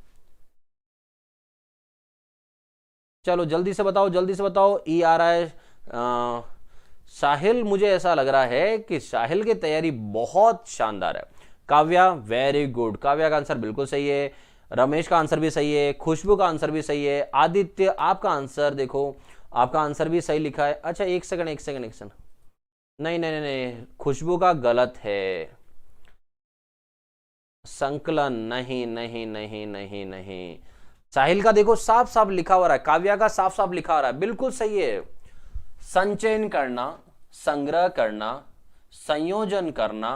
चलो जल्दी से बताओ, जल्दी से बताओ। ई आ रहा है साहिल, मुझे ऐसा लग रहा है कि साहिल की तैयारी बहुत शानदार है। काव्या, वेरी गुड, काव्या का आंसर बिल्कुल सही है। रमेश का आंसर भी सही है, खुशबू का आंसर भी सही है। आदित्य, आपका आंसर देखो, आपका आंसर भी सही लिखा है। अच्छा एक सेकंड, नहीं नहीं नहीं नहीं, खुशबू का गलत है। संकलन, नहीं नहीं नहीं नहीं नहीं। साहिल का देखो साफ साफ लिखा हो रहा है, काव्या का साफ साफ लिखा हो रहा है, बिल्कुल सही है। संचयन करना, संग्रह करना, संयोजन करना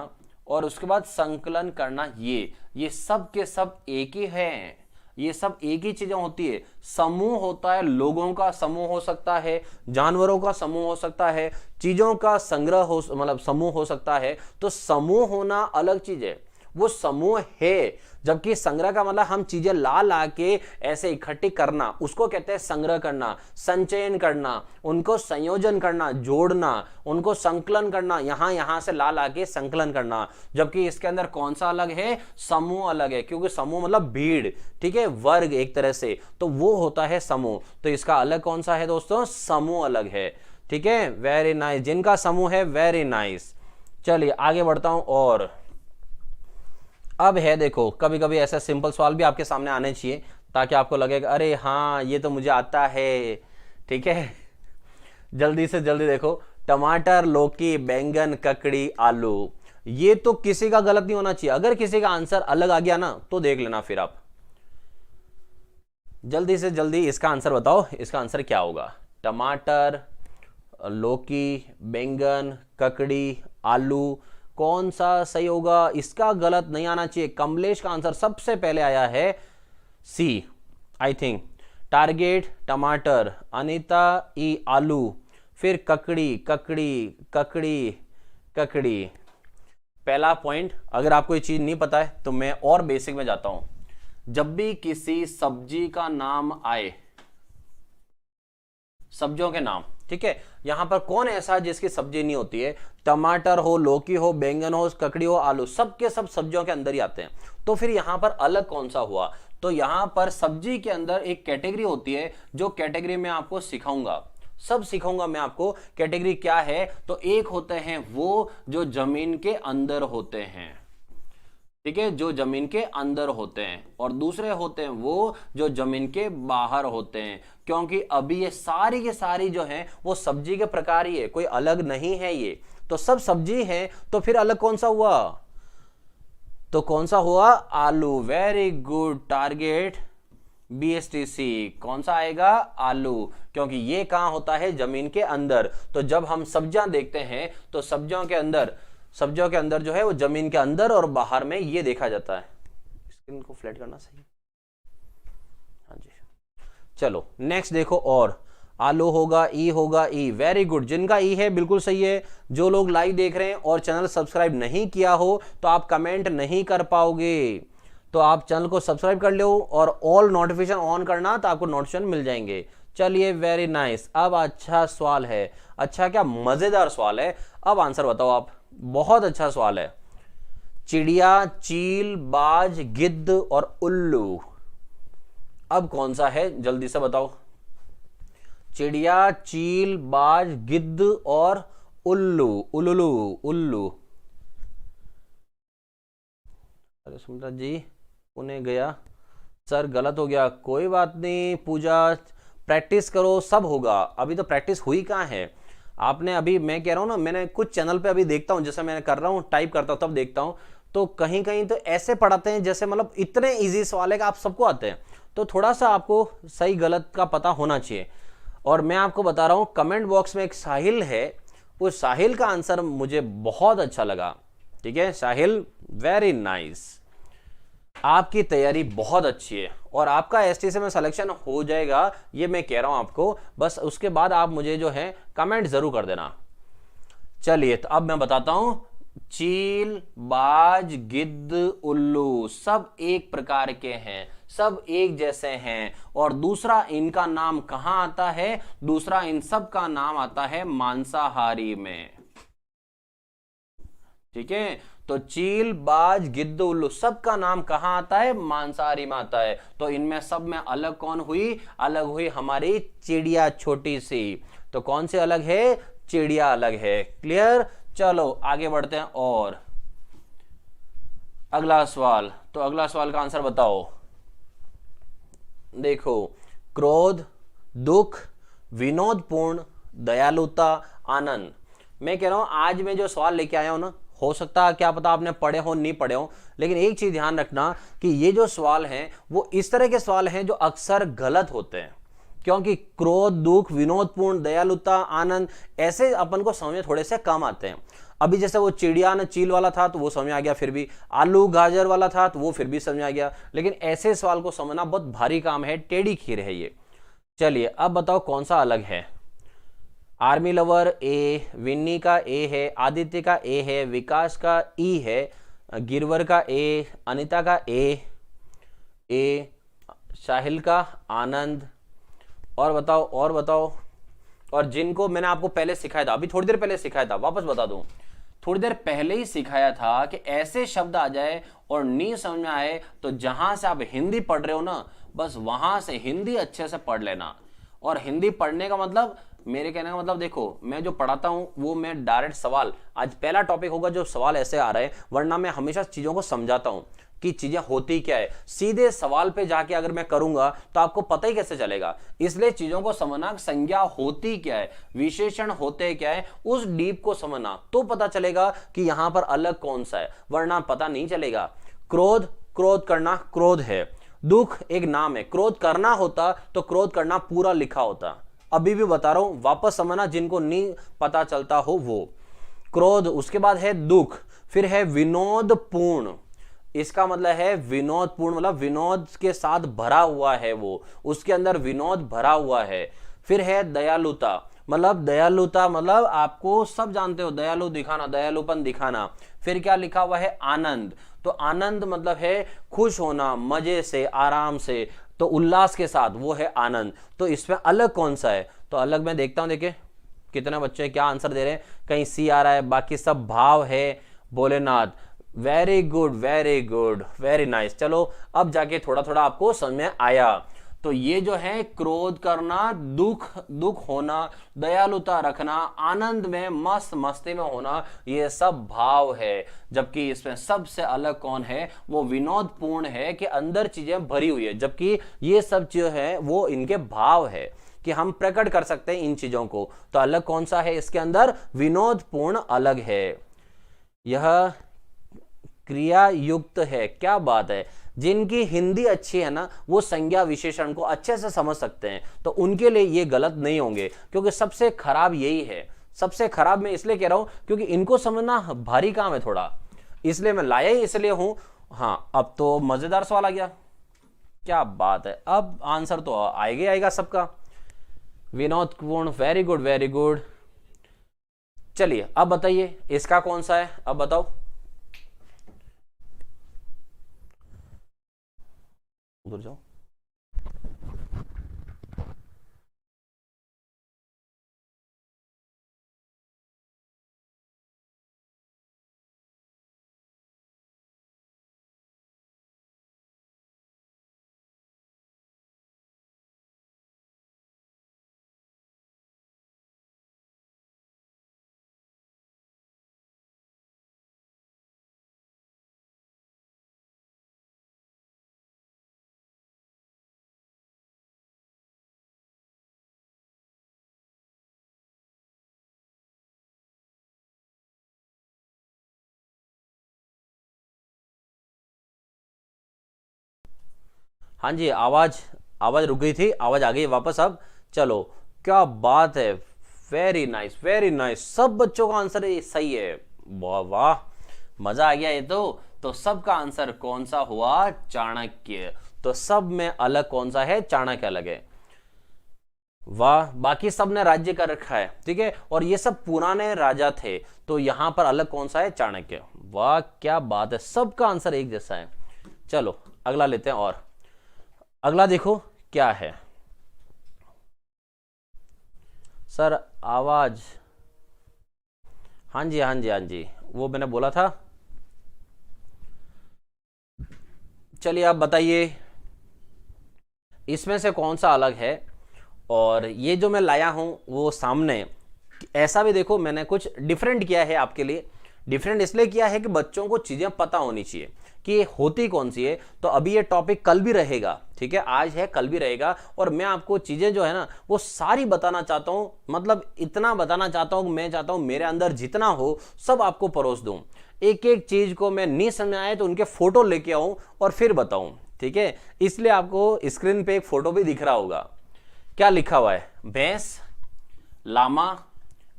और उसके बाद संकलन करना, ये सब के सब एक ही हैं। ये सब एक ही चीजें होती है। समूह होता है, लोगों का समूह हो सकता है, जानवरों का समूह हो सकता है, चीजों का संग्रह हो, मतलब समूह हो सकता है। तो समूह होना अलग चीज है, वो समूह है। जबकि संग्रह का मतलब हम चीजें ला ला के ऐसे इकट्ठी करना, उसको कहते हैं संग्रह करना। संचयन करना, उनको संयोजन करना, जोड़ना, उनको संकलन करना, यहां से ला ला के संकलन करना। जबकि इसके अंदर कौन सा अलग है, समूह अलग है, क्योंकि समूह मतलब भीड़, ठीक है, वर्ग एक तरह से, तो वो होता है समूह। तो इसका अलग कौन सा है दोस्तों, समूह अलग है, ठीक है। वेरी नाइस, जिनका समूह है, वेरी नाइस। चलिए आगे बढ़ता हूं। और अब है देखो, कभी कभी ऐसा सिंपल सवाल भी आपके सामने आने चाहिए, ताकि आपको लगेगा अरे हाँ ये तो मुझे आता है, ठीक है। जल्दी से जल्दी देखो, टमाटर, लौकी, बैंगन, ककड़ी, आलू, ये तो किसी का गलत नहीं होना चाहिए। अगर किसी का आंसर अलग आ गया ना, तो देख लेना फिर आप। जल्दी से जल्दी इसका आंसर बताओ, इसका आंसर क्या होगा? टमाटर, लौकी, बैंगन, ककड़ी, आलू, कौन सा सही होगा? इसका गलत नहीं आना चाहिए। कमलेश का आंसर सबसे पहले आया है सी, आई थिंक। टारगेट, टमाटर, अनीता ई, आलू, फिर ककड़ी ककड़ी ककड़ी ककड़ी। पहला पॉइंट, अगर आपको ये चीज नहीं पता है तो मैं और बेसिक में जाता हूं। जब भी किसी सब्जी का नाम आए, सब्जियों के नाम, ठीक है, यहां पर कौन ऐसा है जिसकी सब्जी नहीं होती है? टमाटर हो, लौकी हो, बैंगन हो, ककड़ी हो, आलू, सब के सब सब्जियों के अंदर ही आते हैं। तो फिर यहां पर अलग कौन सा हुआ? तो यहां पर सब्जी के अंदर एक कैटेगरी होती है, जो कैटेगरी मैं आपको सिखाऊंगा, सब सिखाऊंगा मैं आपको। कैटेगरी क्या है? तो एक होते हैं वो जो जमीन के अंदर होते हैं, ठीक है, जो जमीन के अंदर होते हैं, और दूसरे होते हैं वो जो जमीन के बाहर होते हैं। क्योंकि अभी ये सारी के सारी जो है वो सब्जी के प्रकार ही है, कोई अलग नहीं है, ये तो सब सब्जी है। तो फिर अलग कौन सा हुआ? तो कौन सा हुआ? आलू। Very good target, BSTC। कौन सा आएगा? आलू, क्योंकि ये कहां होता है? जमीन के अंदर। तो जब हम सब्जियां देखते हैं तो सब्जियों के अंदर जो है वो जमीन के अंदर और बाहर में ये देखा जाता है। स्क्रीन को फ्लैट करना सही। हाँ जी, चलो नेक्स्ट देखो। और आलू होगा, ई होगा, ई। वेरी गुड, जिनका ई है बिल्कुल सही है। जो लोग लाइव देख रहे हैं और चैनल सब्सक्राइब नहीं किया हो तो आप कमेंट नहीं कर पाओगे, तो आप चैनल को सब्सक्राइब कर लो और ऑल नोटिफिकेशन ऑन करना, तो आपको नोटिफिकेशन मिल जाएंगे। चलिए, वेरी नाइस। अब अच्छा सवाल है, अच्छा क्या मजेदार सवाल है। अब आंसर बताओ आप। बहुत अच्छा सवाल है। चिड़िया, चील, बाज, गिद्ध और उल्लू, अब कौन सा है? जल्दी से बताओ। चिड़िया, चील, बाज, गिद्ध और उल्लू। उल्लू उल्लू। अरे सुमित्रा जी, उन्हें गया सर, गलत हो गया। कोई बात नहीं पूजा, प्रैक्टिस करो, सब होगा। अभी तो प्रैक्टिस हुई कहाँ है आपने? अभी मैं कह रहा हूं ना, मैंने कुछ चैनल पे अभी देखता हूं, जैसे मैंने कर रहा हूं, टाइप करता हूं तब देखता हूं, तो कहीं कहीं तो ऐसे पढ़ाते हैं जैसे मतलब इतने इजी सवाल है कि आप सबको आते हैं। तो थोड़ा सा आपको सही गलत का पता होना चाहिए। और मैं आपको बता रहा हूं, कमेंट बॉक्स में एक साहिल है, उस साहिल का आंसर मुझे बहुत अच्छा लगा। ठीक है साहिल, वेरी नाइस। आपकी तैयारी बहुत अच्छी है और आपका एसटीसी में सिलेक्शन हो जाएगा, ये मैं कह रहा हूं आपको। बस उसके बाद आप मुझे जो है कमेंट जरूर कर देना। चलिए, तो अब मैं बताता हूं। चील, बाज, गिद्ध, उल्लू सब एक प्रकार के हैं, सब एक जैसे हैं। और दूसरा इनका नाम कहां आता है? दूसरा इन सब का नाम आता है मांसाहारी में। ठीक है, तो चील, बाज, गिद्ध, उल्लू सबका नाम कहां आता है? मांसाहारी में आता है। तो इनमें सब में अलग कौन हुई? अलग हुई हमारी चिड़िया, छोटी सी। तो कौन से अलग है? चिड़िया अलग है। क्लियर? चलो आगे बढ़ते हैं। और अगला सवाल, तो अगला सवाल का आंसर बताओ। देखो, क्रोध, दुख, विनोदपूर्ण, दयालुता, आनंद। मैं कह रहा हूं आज मैं जो सवाल लेके आया हूं ना, हो सकता है क्या पता आपने पढ़े हो नहीं पढ़े हो, लेकिन एक चीज ध्यान रखना कि ये जो सवाल हैं वो इस तरह के सवाल हैं जो अक्सर गलत होते हैं। क्योंकि क्रोध, दुख, विनोदपूर्ण, दयालुता, आनंद ऐसे अपन को समझ में थोड़े से कम आते हैं। अभी जैसे वो चिड़िया न चील वाला था तो वो समझ में आ गया, फिर भी आलू गाजर वाला था तो वो फिर भी समझ में आ गया, लेकिन ऐसे सवाल को समझना बहुत भारी काम है, टेढ़ी खीर है ये। चलिए अब बताओ कौन सा अलग है। आर्मी लवर ए, विन्नी का ए है, आदित्य का ए है, विकास का ई है, गिरवर का ए, अनिता का ए, साहिल का आनंद। और बताओ, और बताओ। और जिनको मैंने आपको पहले सिखाया था, अभी थोड़ी देर पहले सिखाया था, वापस बता दूं, थोड़ी देर पहले ही सिखाया था कि ऐसे शब्द आ जाए और नहीं समझ में आए तो जहां से आप हिंदी पढ़ रहे हो ना, बस वहां से हिंदी अच्छे से पढ़ लेना। और हिंदी पढ़ने का मतलब, मेरे कहने का मतलब, देखो मैं जो पढ़ाता हूं वो मैं डायरेक्ट सवाल, आज पहला टॉपिक होगा जो सवाल ऐसे आ रहे हैं, वरना मैं हमेशा चीजों को समझाता हूं कि चीजें होती क्या है। सीधे सवाल पे जाके अगर मैं करूंगा तो आपको पता ही कैसे चलेगा। इसलिए चीजों को समझना, संज्ञा होती क्या है, विशेषण होते क्या है, उस डीप को समझना तो पता चलेगा कि यहां पर अलग कौन सा है, वरना पता नहीं चलेगा। क्रोध, क्रोध करना, क्रोध है। दुख एक नाम है, क्रोध करना होता तो क्रोध करना पूरा लिखा होता। अभी भी बता रहा हूं, वापस समझना जिनको नहीं पता चलता हो वो। क्रोध, उसके बाद है दुख, फिर है विनोदपूर्ण, इसका मतलब है विनोदपूर्ण मतलब विनोद के साथ भरा हुआ है वो, उसके अंदर विनोद भरा हुआ है। फिर है दयालुता, मतलब दयालुता, मतलब आपको सब जानते हो, दयालु दिखाना, दयालुपन दिखाना। फिर क्या लिखा हुआ है, आनंद। तो आनंद मतलब है खुश होना, मजे से, आराम से, तो उल्लास के साथ, वो है आनंद। तो इसमें अलग कौन सा है, तो अलग मैं देखता हूं, देखिए कितने बच्चे क्या आंसर दे रहे हैं। कहीं सी आ रहा है, बाकी सब भाव है, Bholenath. Very good, very good, very nice. चलो अब जाके थोड़ा थोड़ा आपको समझ में आया। तो ये जो है क्रोध करना, दुख दुख होना, दयालुता रखना, आनंद में, मस्त मस्ती में होना, ये सब भाव है। जबकि इसमें सबसे अलग कौन है, वो विनोदपूर्ण है कि अंदर चीजें भरी हुई है, जबकि ये सब जो है वो इनके भाव है कि हम प्रकट कर सकते हैं इन चीजों को। तो अलग कौन सा है इसके अंदर, विनोदपूर्ण अलग है। यह क्रिया युक्त है, क्या बात है। जिनकी हिंदी अच्छी है ना, वो संज्ञा विशेषण को अच्छे से समझ सकते हैं, तो उनके लिए ये गलत नहीं होंगे, क्योंकि सबसे खराब यही है। सबसे खराब मैं इसलिए कह रहा हूं क्योंकि इनको समझना भारी काम है थोड़ा, इसलिए मैं लाया ही इसलिए हूं। हाँ, अब तो मजेदार सवाल आ गया, क्या बात है। अब आंसर तो आएगा ही आएगा सबका, विनोदपूर्ण, वेरी गुड, वेरी गुड। चलिए अब बताइए इसका कौन सा है, अब बताओ। उधर जाओ। हाँ जी, आवाज आवाज रुक गई थी, आवाज आ गई वापस अब। चलो, क्या बात है, वेरी नाइस, वेरी नाइस। सब बच्चों का आंसर सही है, वाह वाह, मजा आ गया ये तो सबका आंसर कौन सा हुआ, चाणक्य। तो सब में अलग कौन सा है, चाणक्य अलग है। वाह, बाकी सब ने राज्य कर रखा है, ठीक है, और ये सब पुराने राजा थे, तो यहां पर अलग कौन सा है, चाणक्य। वाह क्या बात है, सबका आंसर एक जैसा है। चलो अगला लेते हैं, और अगला देखो क्या है। सर आवाज, हाँ जी हाँ जी हाँ जी, वो मैंने बोला था। चलिए आप बताइए इसमें से कौन सा अलग है। और ये जो मैं लाया हूं वो सामने, ऐसा भी देखो मैंने कुछ डिफरेंट किया है आपके लिए। डिफरेंट इसलिए किया है कि बच्चों को चीजें पता होनी चाहिए कि ये होती कौन सी है। तो अभी ये टॉपिक कल भी रहेगा, ठीक है, आज है कल भी रहेगा, और मैं आपको चीजें जो है ना वो सारी बताना चाहता हूं, मतलब इतना बताना चाहता हूं, मैं चाहता हूं मेरे अंदर जितना हो सब आपको परोस दूं। एक एक चीज को मैं नहीं समझ आए तो उनके फोटो लेके आऊं और फिर बताऊं, ठीक है। इसलिए आपको स्क्रीन पे एक फोटो भी दिख रहा होगा, क्या लिखा हुआ है, भैंस, लामा,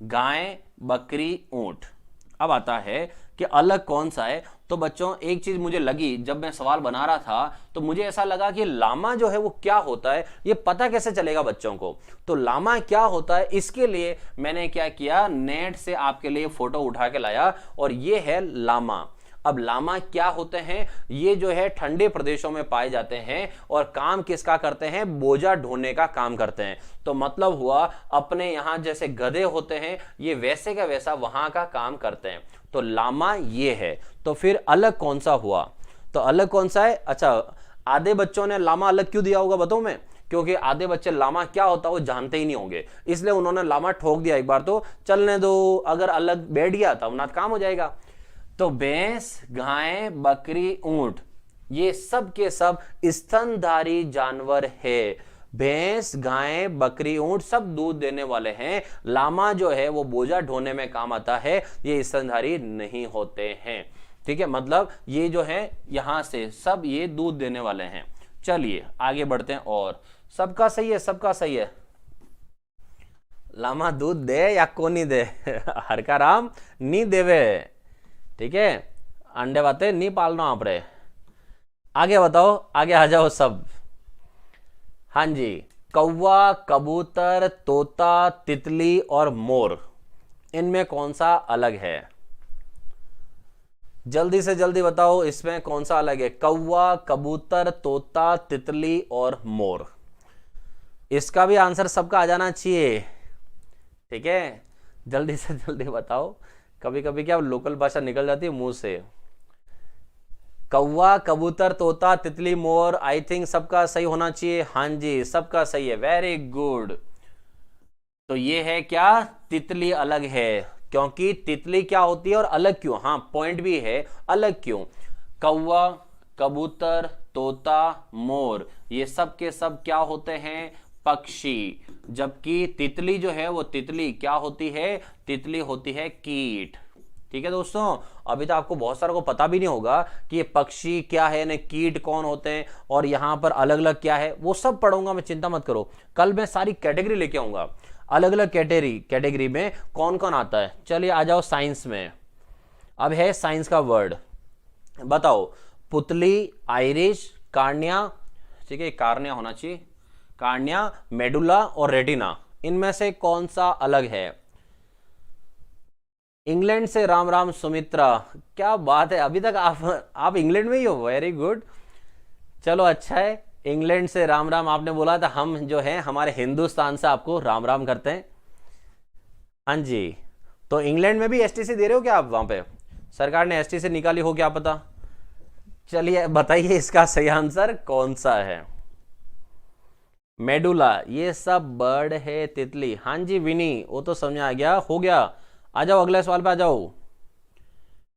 गाय, बकरी, ऊंट। अब आता है कि अलग कौन सा है। तो बच्चों एक चीज मुझे लगी जब मैं सवाल बना रहा था, तो मुझे ऐसा लगा कि लामा जो है वो क्या होता है, ये पता कैसे चलेगा बच्चों को। तो लामा क्या होता है, इसके लिए मैंने क्या किया, नेट से आपके लिए फोटो उठा के लाया, और ये है लामा। अब लामा क्या होते हैं, ये जो है ठंडे प्रदेशों में पाए जाते हैं, और काम किसका करते हैं, बोझा ढोने का काम करते हैं। तो मतलब हुआ अपने यहां जैसे गधे होते हैं, ये वैसे का वैसा वहां का काम करते हैं। तो लामा ये है। तो फिर अलग कौन सा हुआ, तो अलग कौन सा है। अच्छा, आधे बच्चों ने लामा अलग क्यों दिया होगा बताऊं मैं, क्योंकि आधे बच्चे लामा क्या होता है वो जानते ही नहीं होंगे, इसलिए उन्होंने लामा ठोक दिया। एक बार तो चलने दो, अगर अलग बैठ गया तब ना काम हो जाएगा। तो भैंस, गाय, बकरी, ऊंट, ये सब के सब स्तनधारी जानवर है। भैंस, गाय, बकरी, ऊंट सब दूध देने वाले हैं। लामा जो है वो बोझा ढोने में काम आता है, ये स्तनधारी नहीं होते हैं, ठीक है। मतलब ये जो है यहां से सब ये दूध देने वाले हैं। चलिए आगे बढ़ते हैं, और सबका सही है, सबका सही है। लामा दूध दे या कोनी दे हर का राम नी देवे, ठीक है, अंडे बातें नहीं पालना आप रे। आगे बताओ, आगे आ जाओ सब। हाँ जी, कौवा, कबूतर, तोता, तितली और मोर, इनमें कौन सा अलग है? जल्दी से जल्दी बताओ, इसमें कौन सा अलग है? कौवा, कबूतर, तोता, तितली और मोर। इसका भी आंसर सबका आ जाना चाहिए, ठीक है? जल्दी से जल्दी बताओ, कभी कभी क्या लोकल भाषा निकल जाती है मुंह से। कौवा, कबूतर, तोता, तितली, मोर, आई थिंक सबका सही होना चाहिए। हाँ जी, सबका सही है, वेरी गुड। तो ये है क्या? तितली अलग है, क्योंकि तितली क्या होती है और अलग क्यों? हाँ, पॉइंट भी है, अलग क्यों? कौवा, कबूतर, तोता, मोर, ये सब के सब क्या होते हैं? पक्षी। जबकि तितली जो है, वो तितली क्या होती है? तितली होती है कीट। ठीक है दोस्तों, अभी तो आपको बहुत सारा को पता भी नहीं होगा कि ये पक्षी क्या है, ने कीट कौन होते हैं, और यहां पर अलग अलग क्या है, वो सब पढ़ूंगा मैं, चिंता मत करो। कल मैं सारी कैटेगरी लेके आऊंगा, अलग अलग कैटेगरी में कौन कौन आता है। चलिए आ जाओ साइंस में। अब है साइंस का वर्ड, बताओ। पुतली, आइरिश, कार्निया, ठीक है, कार्निया होना चाहिए, कार्निया, मेडुला और रेटिना, इनमें से कौन सा अलग है? इंग्लैंड से राम राम सुमित्रा, क्या बात है, अभी तक आप इंग्लैंड में ही हो, वेरी गुड। चलो अच्छा है, इंग्लैंड से राम राम आपने बोला था, हम जो है हमारे हिंदुस्तान से आपको राम राम करते हैं। हाँ जी, तो इंग्लैंड में भी एसटीसी दे रहे हो क्या आप? वहां पे सरकार ने एसटीसी निकाली हो, क्या पता। चलिए बताइए इसका सही आंसर कौन सा है? मेडुला, ये सब बर्ड है, तितली। हाँ जी विनी, वो तो समझ आ गया, हो गया। आ जाओ अगले सवाल पे आ जाओ।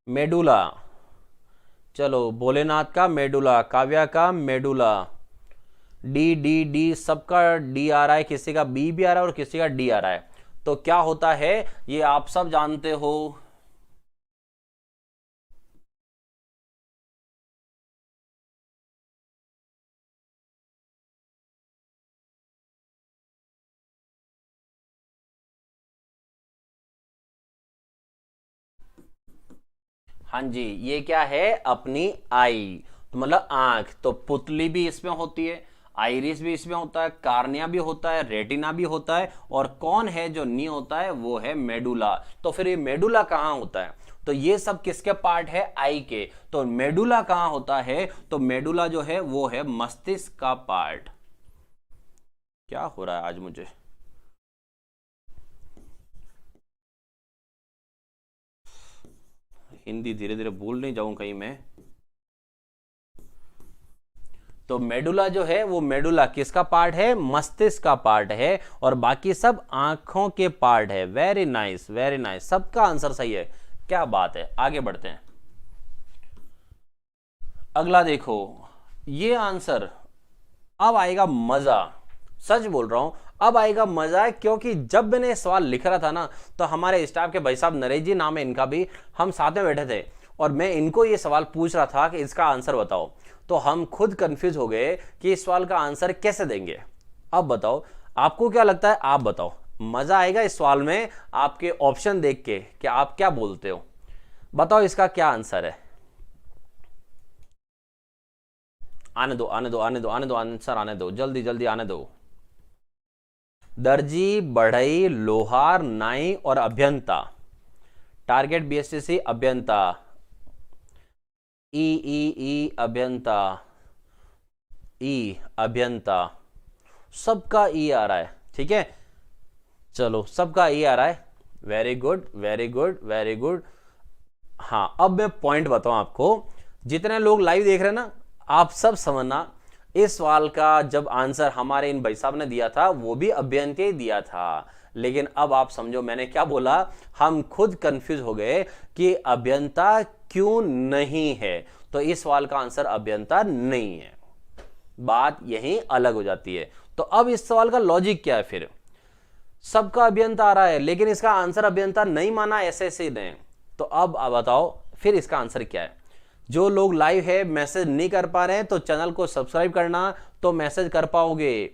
मेडुला, चलो भोलेनाथ का मेडुला, काव्या का मेडुला, डी डी डी, सबका डी आ रहा है, किसी का बी भी आ रहा है और किसी का डी आ रहा है। तो क्या होता है ये आप सब जानते हो। हाँ जी, ये क्या है? अपनी आई, तो मतलब आंख। तो पुतली भी इसमें होती है, आइरिस भी इसमें होता है, कार्निया भी होता है, रेटिना भी होता है, और कौन है जो नहीं होता है? वो है मेडुला। तो फिर ये मेडुला कहां होता है? तो ये सब किसके पार्ट है? आई के। तो मेडुला कहां होता है? तो मेडुला जो है वो है मस्तिष्क का पार्ट। क्या हो रहा है आज मुझे? हिंदी धीरे धीरे भूल नहीं जाऊं कहीं मैं। तो मेडुला जो है वो मेडुला किसका पार्ट है? मस्तिष्क का पार्ट है, और बाकी सब आंखों के पार्ट है। वेरी नाइस, वेरी नाइस, सबका आंसर सही है, क्या बात है। आगे बढ़ते हैं, अगला देखो। ये आंसर, अब आएगा मजा, सच बोल रहा हूं, अब आएगा मजा, क्योंकि जब मैंने सवाल लिख रहा था ना, तो हमारे स्टाफ के भाई साहब नरेश जी नाम है इनका भी, हम साथ में बैठे थे और मैं इनको ये सवाल पूछ रहा था कि इसका आंसर बताओ। तो हम खुद कंफ्यूज हो गए कि इस सवाल का आंसर कैसे देंगे। अब बताओ, आपको क्या लगता है? आप बताओ, मजा आएगा इस सवाल में आपके ऑप्शन देख के कि आप क्या बोलते हो। बताओ इसका क्या आंसर है। आने दो, आने दो, आने दो, आने दो, आंसर आने दो, जल्दी जल्दी आने दो। दर्जी, बढ़ई, लोहार, नाई और अभियंता। टारगेट बीएसटीसी अभियंता, ई ई ई अभियंता, ई अभियंता, सबका ई आ रहा है, ठीक है। चलो सबका ई आ रहा है, very good, very good, very good. हाँ, अब मैं पॉइंट बताऊं आपको, जितने लोग लाइव देख रहे हैं ना, आप सब समझना, इस सवाल का जब आंसर हमारे इन भाई साहब ने दिया था, वो भी अभियंता ही दिया था। लेकिन अब आप समझो मैंने क्या बोला, हम खुद कंफ्यूज हो गए कि अभियंता क्यों नहीं है। तो इस सवाल का आंसर अभियंता नहीं है, बात यहीं अलग हो जाती है। तो अब इस सवाल का लॉजिक क्या है फिर? सबका अभियंता आ रहा है, लेकिन इसका आंसर अभियंता नहीं माना एसएससी ने। तो अब बताओ फिर इसका आंसर क्या है? जो लोग लाइव है, मैसेज नहीं कर पा रहे हैं, तो चैनल को सब्सक्राइब करना, तो मैसेज कर पाओगे।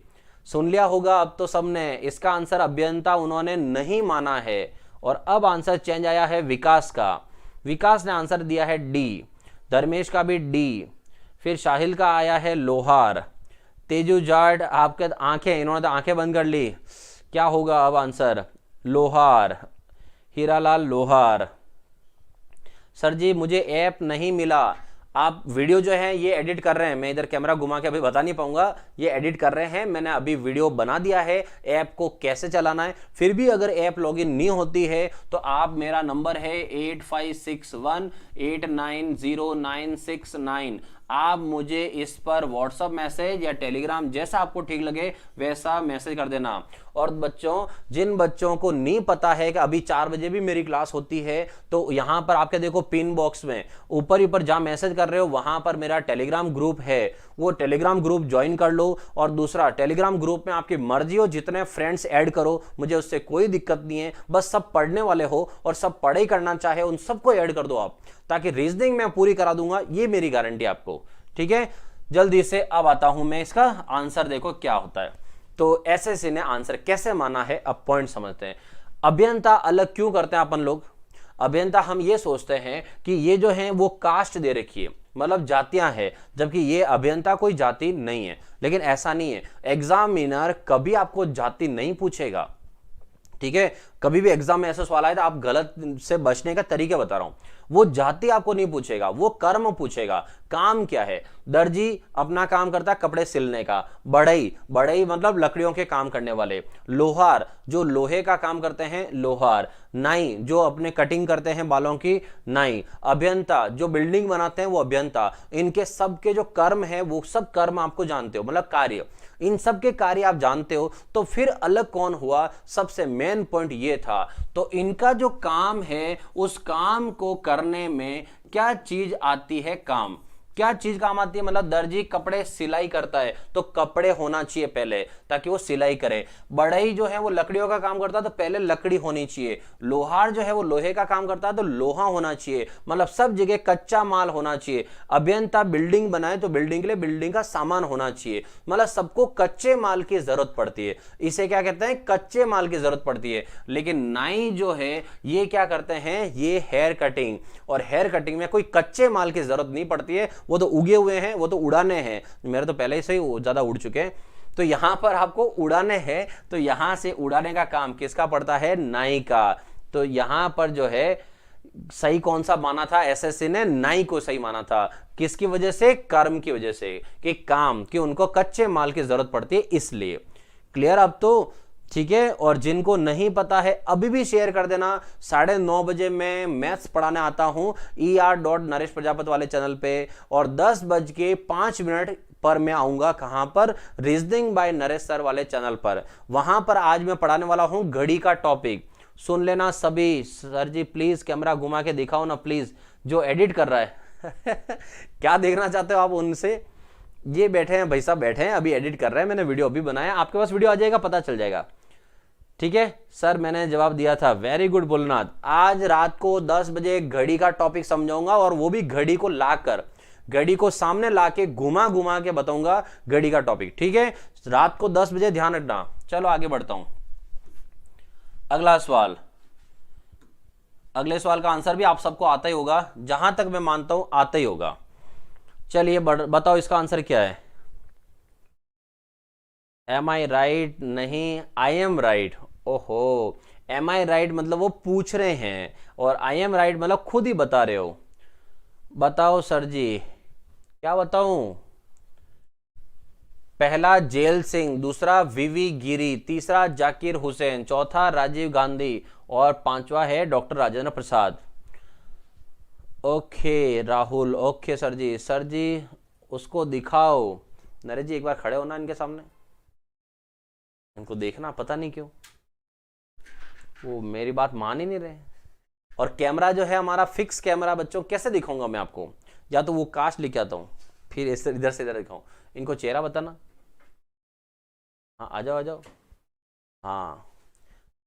सुन लिया होगा अब तो सबने, इसका आंसर अभियंता उन्होंने नहीं माना है। और अब आंसर चेंज आया है विकास का, विकास ने आंसर दिया है डी, धर्मेश का भी डी, फिर शाहिल का आया है लोहार, तेजू जाट, आपके आंखें, इन्होंने तो आंखें बंद कर ली। क्या होगा अब आंसर? लोहार, हीरालाल लोहार। सर जी मुझे ऐप नहीं मिला। आप वीडियो जो है ये एडिट कर रहे हैं, मैं इधर कैमरा घुमा के अभी बता नहीं पाऊंगा, ये एडिट कर रहे हैं, मैंने अभी वीडियो बना दिया है ऐप को कैसे चलाना है। फिर भी अगर ऐप लॉगिन नहीं होती है तो आप, मेरा नंबर है 8561890969, आप मुझे इस पर व्हाट्सअप मैसेज या टेलीग्राम जैसा आपको ठीक लगे वैसा मैसेज कर देना। और बच्चों, जिन बच्चों को नहीं पता है कि अभी 4 बजे भी मेरी क्लास होती है, तो यहां पर आपके देखो पिन बॉक्स में ऊपर ही ऊपर जहां मैसेज कर रहे हो वहां पर मेरा टेलीग्राम ग्रुप है, वो टेलीग्राम ग्रुप ज्वाइन कर लो। और दूसरा, टेलीग्राम ग्रुप में आपकी मर्जी हो जितने फ्रेंड्स ऐड करो, मुझे उससे कोई दिक्कत नहीं है, बस सब पढ़ने वाले हो और सब पढ़ाई करना चाहे उन सबको ऐड कर दो आप, ताकि रीजनिंग मैं पूरी करा दूंगा, ये मेरी गारंटी आपको। ठीक है, जल्दी से अब आता हूं मैं इसका आंसर, देखो क्या होता है। तो एसएससी ने आंसर कैसे माना है, अब पॉइंट समझते हैं। अभियंता अलग क्यों करते हैं अपन लोग? अभियंता हम ये सोचते हैं कि ये जो है वो कास्ट दे रखी है, मतलब जातियां हैं, जबकि ये अभियंता कोई जाति नहीं है। लेकिन ऐसा नहीं है, एग्जामिनर कभी आपको जाति नहीं पूछेगा। ठीक है, कभी भी एग्जाम में ऐसा सवाल आया था, आप गलत से बचने का तरीके बता रहा हूं, वो जाति आपको नहीं पूछेगा, वो कर्म पूछेगा। काम क्या है? दर्जी अपना काम करता है कपड़े सिलने का, बढ़ई, बढ़ई मतलब लकड़ियों के काम करने वाले, लोहार जो लोहे का काम करते हैं लोहार, नाई जो अपने कटिंग करते हैं बालों की नाई, अभियंता जो बिल्डिंग बनाते हैं वो अभियंता। इनके सबके जो कर्म है वो सब कर्म आपको जानते हो, मतलब कार्य, इन सब के कार्य आप जानते हो। तो फिर अलग कौन हुआ? सबसे मेन पॉइंट ये था। तो इनका जो काम है उस काम को करने में क्या चीज आती है? काम। क्या चीज काम आती है? मतलब दर्जी कपड़े सिलाई करता है तो कपड़े होना चाहिए पहले, ताकि वो सिलाई करे। बढ़ई जो है वो लकड़ियों का काम करता है तो पहले लकड़ी होनी चाहिए। लोहार जो है वो लोहे का काम करता है तो लोहा होना चाहिए, मतलब सब जगह कच्चा माल होना चाहिए। अभियंता बिल्डिंग बनाए तो बिल्डिंग के लिए बिल्डिंग का सामान होना चाहिए, मतलब सबको कच्चे माल की जरूरत पड़ती है। इसे क्या कहते हैं? कच्चे माल की जरूरत पड़ती है। लेकिन नाई जो है ये क्या करते हैं? ये हेयर कटिंग, और हेयर कटिंग में कोई कच्चे माल की जरूरत नहीं पड़ती है, वो तो उगे हुए हैं, वो तो उड़ाने हैं, मेरे तो पहले से ही ज्यादा उड़ चुके हैं। तो यहां पर आपको उड़ाने हैं, तो यहां से उड़ाने का काम किसका पड़ता है? नाई का। तो यहां पर जो है सही कौन सा माना था एसएससी ने? नाई को सही माना था। किसकी वजह से? कर्म की वजह से, कि काम, कि उनको कच्चे माल की जरूरत पड़ती है इसलिए। क्लियर अब तो? ठीक है। और जिनको नहीं पता है अभी भी शेयर कर देना। 9:30 बजे मैं मैथ्स पढ़ाने आता हूं ER.नरेश प्रजापति वाले चैनल पे, और 10:05 पर मैं आऊंगा कहां पर? रीजनिंग बाय नरेश सर वाले चैनल पर। वहां पर आज मैं पढ़ाने वाला हूं घड़ी का टॉपिक। सुन लेना सभी। सर जी प्लीज कैमरा घुमा के दिखाओ ना प्लीज, जो एडिट कर रहा है क्या देखना चाहते हो आप उनसे? ये बैठे हैं भाई साहब, बैठे हैं अभी एडिट कर रहे हैं, मैंने वीडियो अभी बनाया, आपके पास वीडियो आ जाएगा, पता चल जाएगा। ठीक है सर, मैंने जवाब दिया था। Very good Bholanath. आज रात को 10 बजे घड़ी का टॉपिक समझाऊंगा, और वो भी घड़ी को लाकर, घड़ी को सामने लाके घुमा घुमा के बताऊंगा घड़ी का टॉपिक। ठीक है, रात को 10 बजे ध्यान रखना। चलो आगे बढ़ता हूं। अगला सवाल, अगले सवाल का आंसर भी आप सबको आता ही होगा, जहां तक मैं मानता हूं आता ही होगा। चलिए बताओ इसका आंसर क्या है? एम आई राइट? नहीं, आई एम राइट। ओहो, एम आई राइट मतलब वो पूछ रहे हैं, और आई एम राइट मतलब खुद ही बता रहे हो। बताओ सर जी, क्या बताऊं? पहला जेल सिंह, दूसरा वीवी गिरी, तीसरा जाकिर हुसैन, चौथा राजीव गांधी, और पांचवा है doctor Rajendra Prasad. Okay Rahul, okay sir जी। सर जी उसको दिखाओ। नरेश जी एक बार खड़े होना इनके सामने, इनको देखना, पता नहीं क्यों वो मेरी बात मान ही नहीं रहे। और कैमरा जो है हमारा फिक्स कैमरा बच्चों, कैसे दिखाऊंगा मैं आपको? या तो वो कास्ट लेके आता हूं, फिर इधर से इधर दिखाऊं। इनको चेहरा बताना। हाँ आ जाओ आ जाओ। हाँ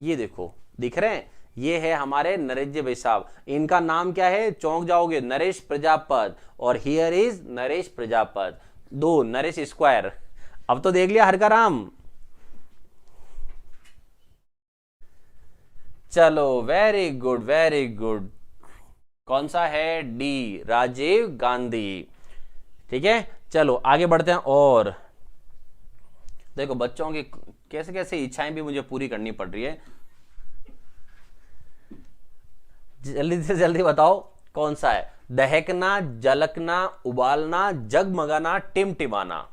ये देखो, दिख रहे हैं? ये है हमारे नरेश जी भाई साहब। इनका नाम क्या है? चौंक जाओगे, नरेश प्रजापत। और हियर इज नरेश प्रजापत, दो नरेश स्क्वायर। अब तो देख लिया हर का राम। चलो वेरी गुड वेरी गुड। कौन सा है? डी, राजीव गांधी। ठीक है, चलो आगे बढ़ते हैं। और देखो बच्चों की कैसे कैसे इच्छाएं भी मुझे पूरी करनी पड़ रही है। जल्दी से जल्दी बताओ कौन सा है। दहकना, जलकना, उबालना, जगमगाना, टिमटिमाना।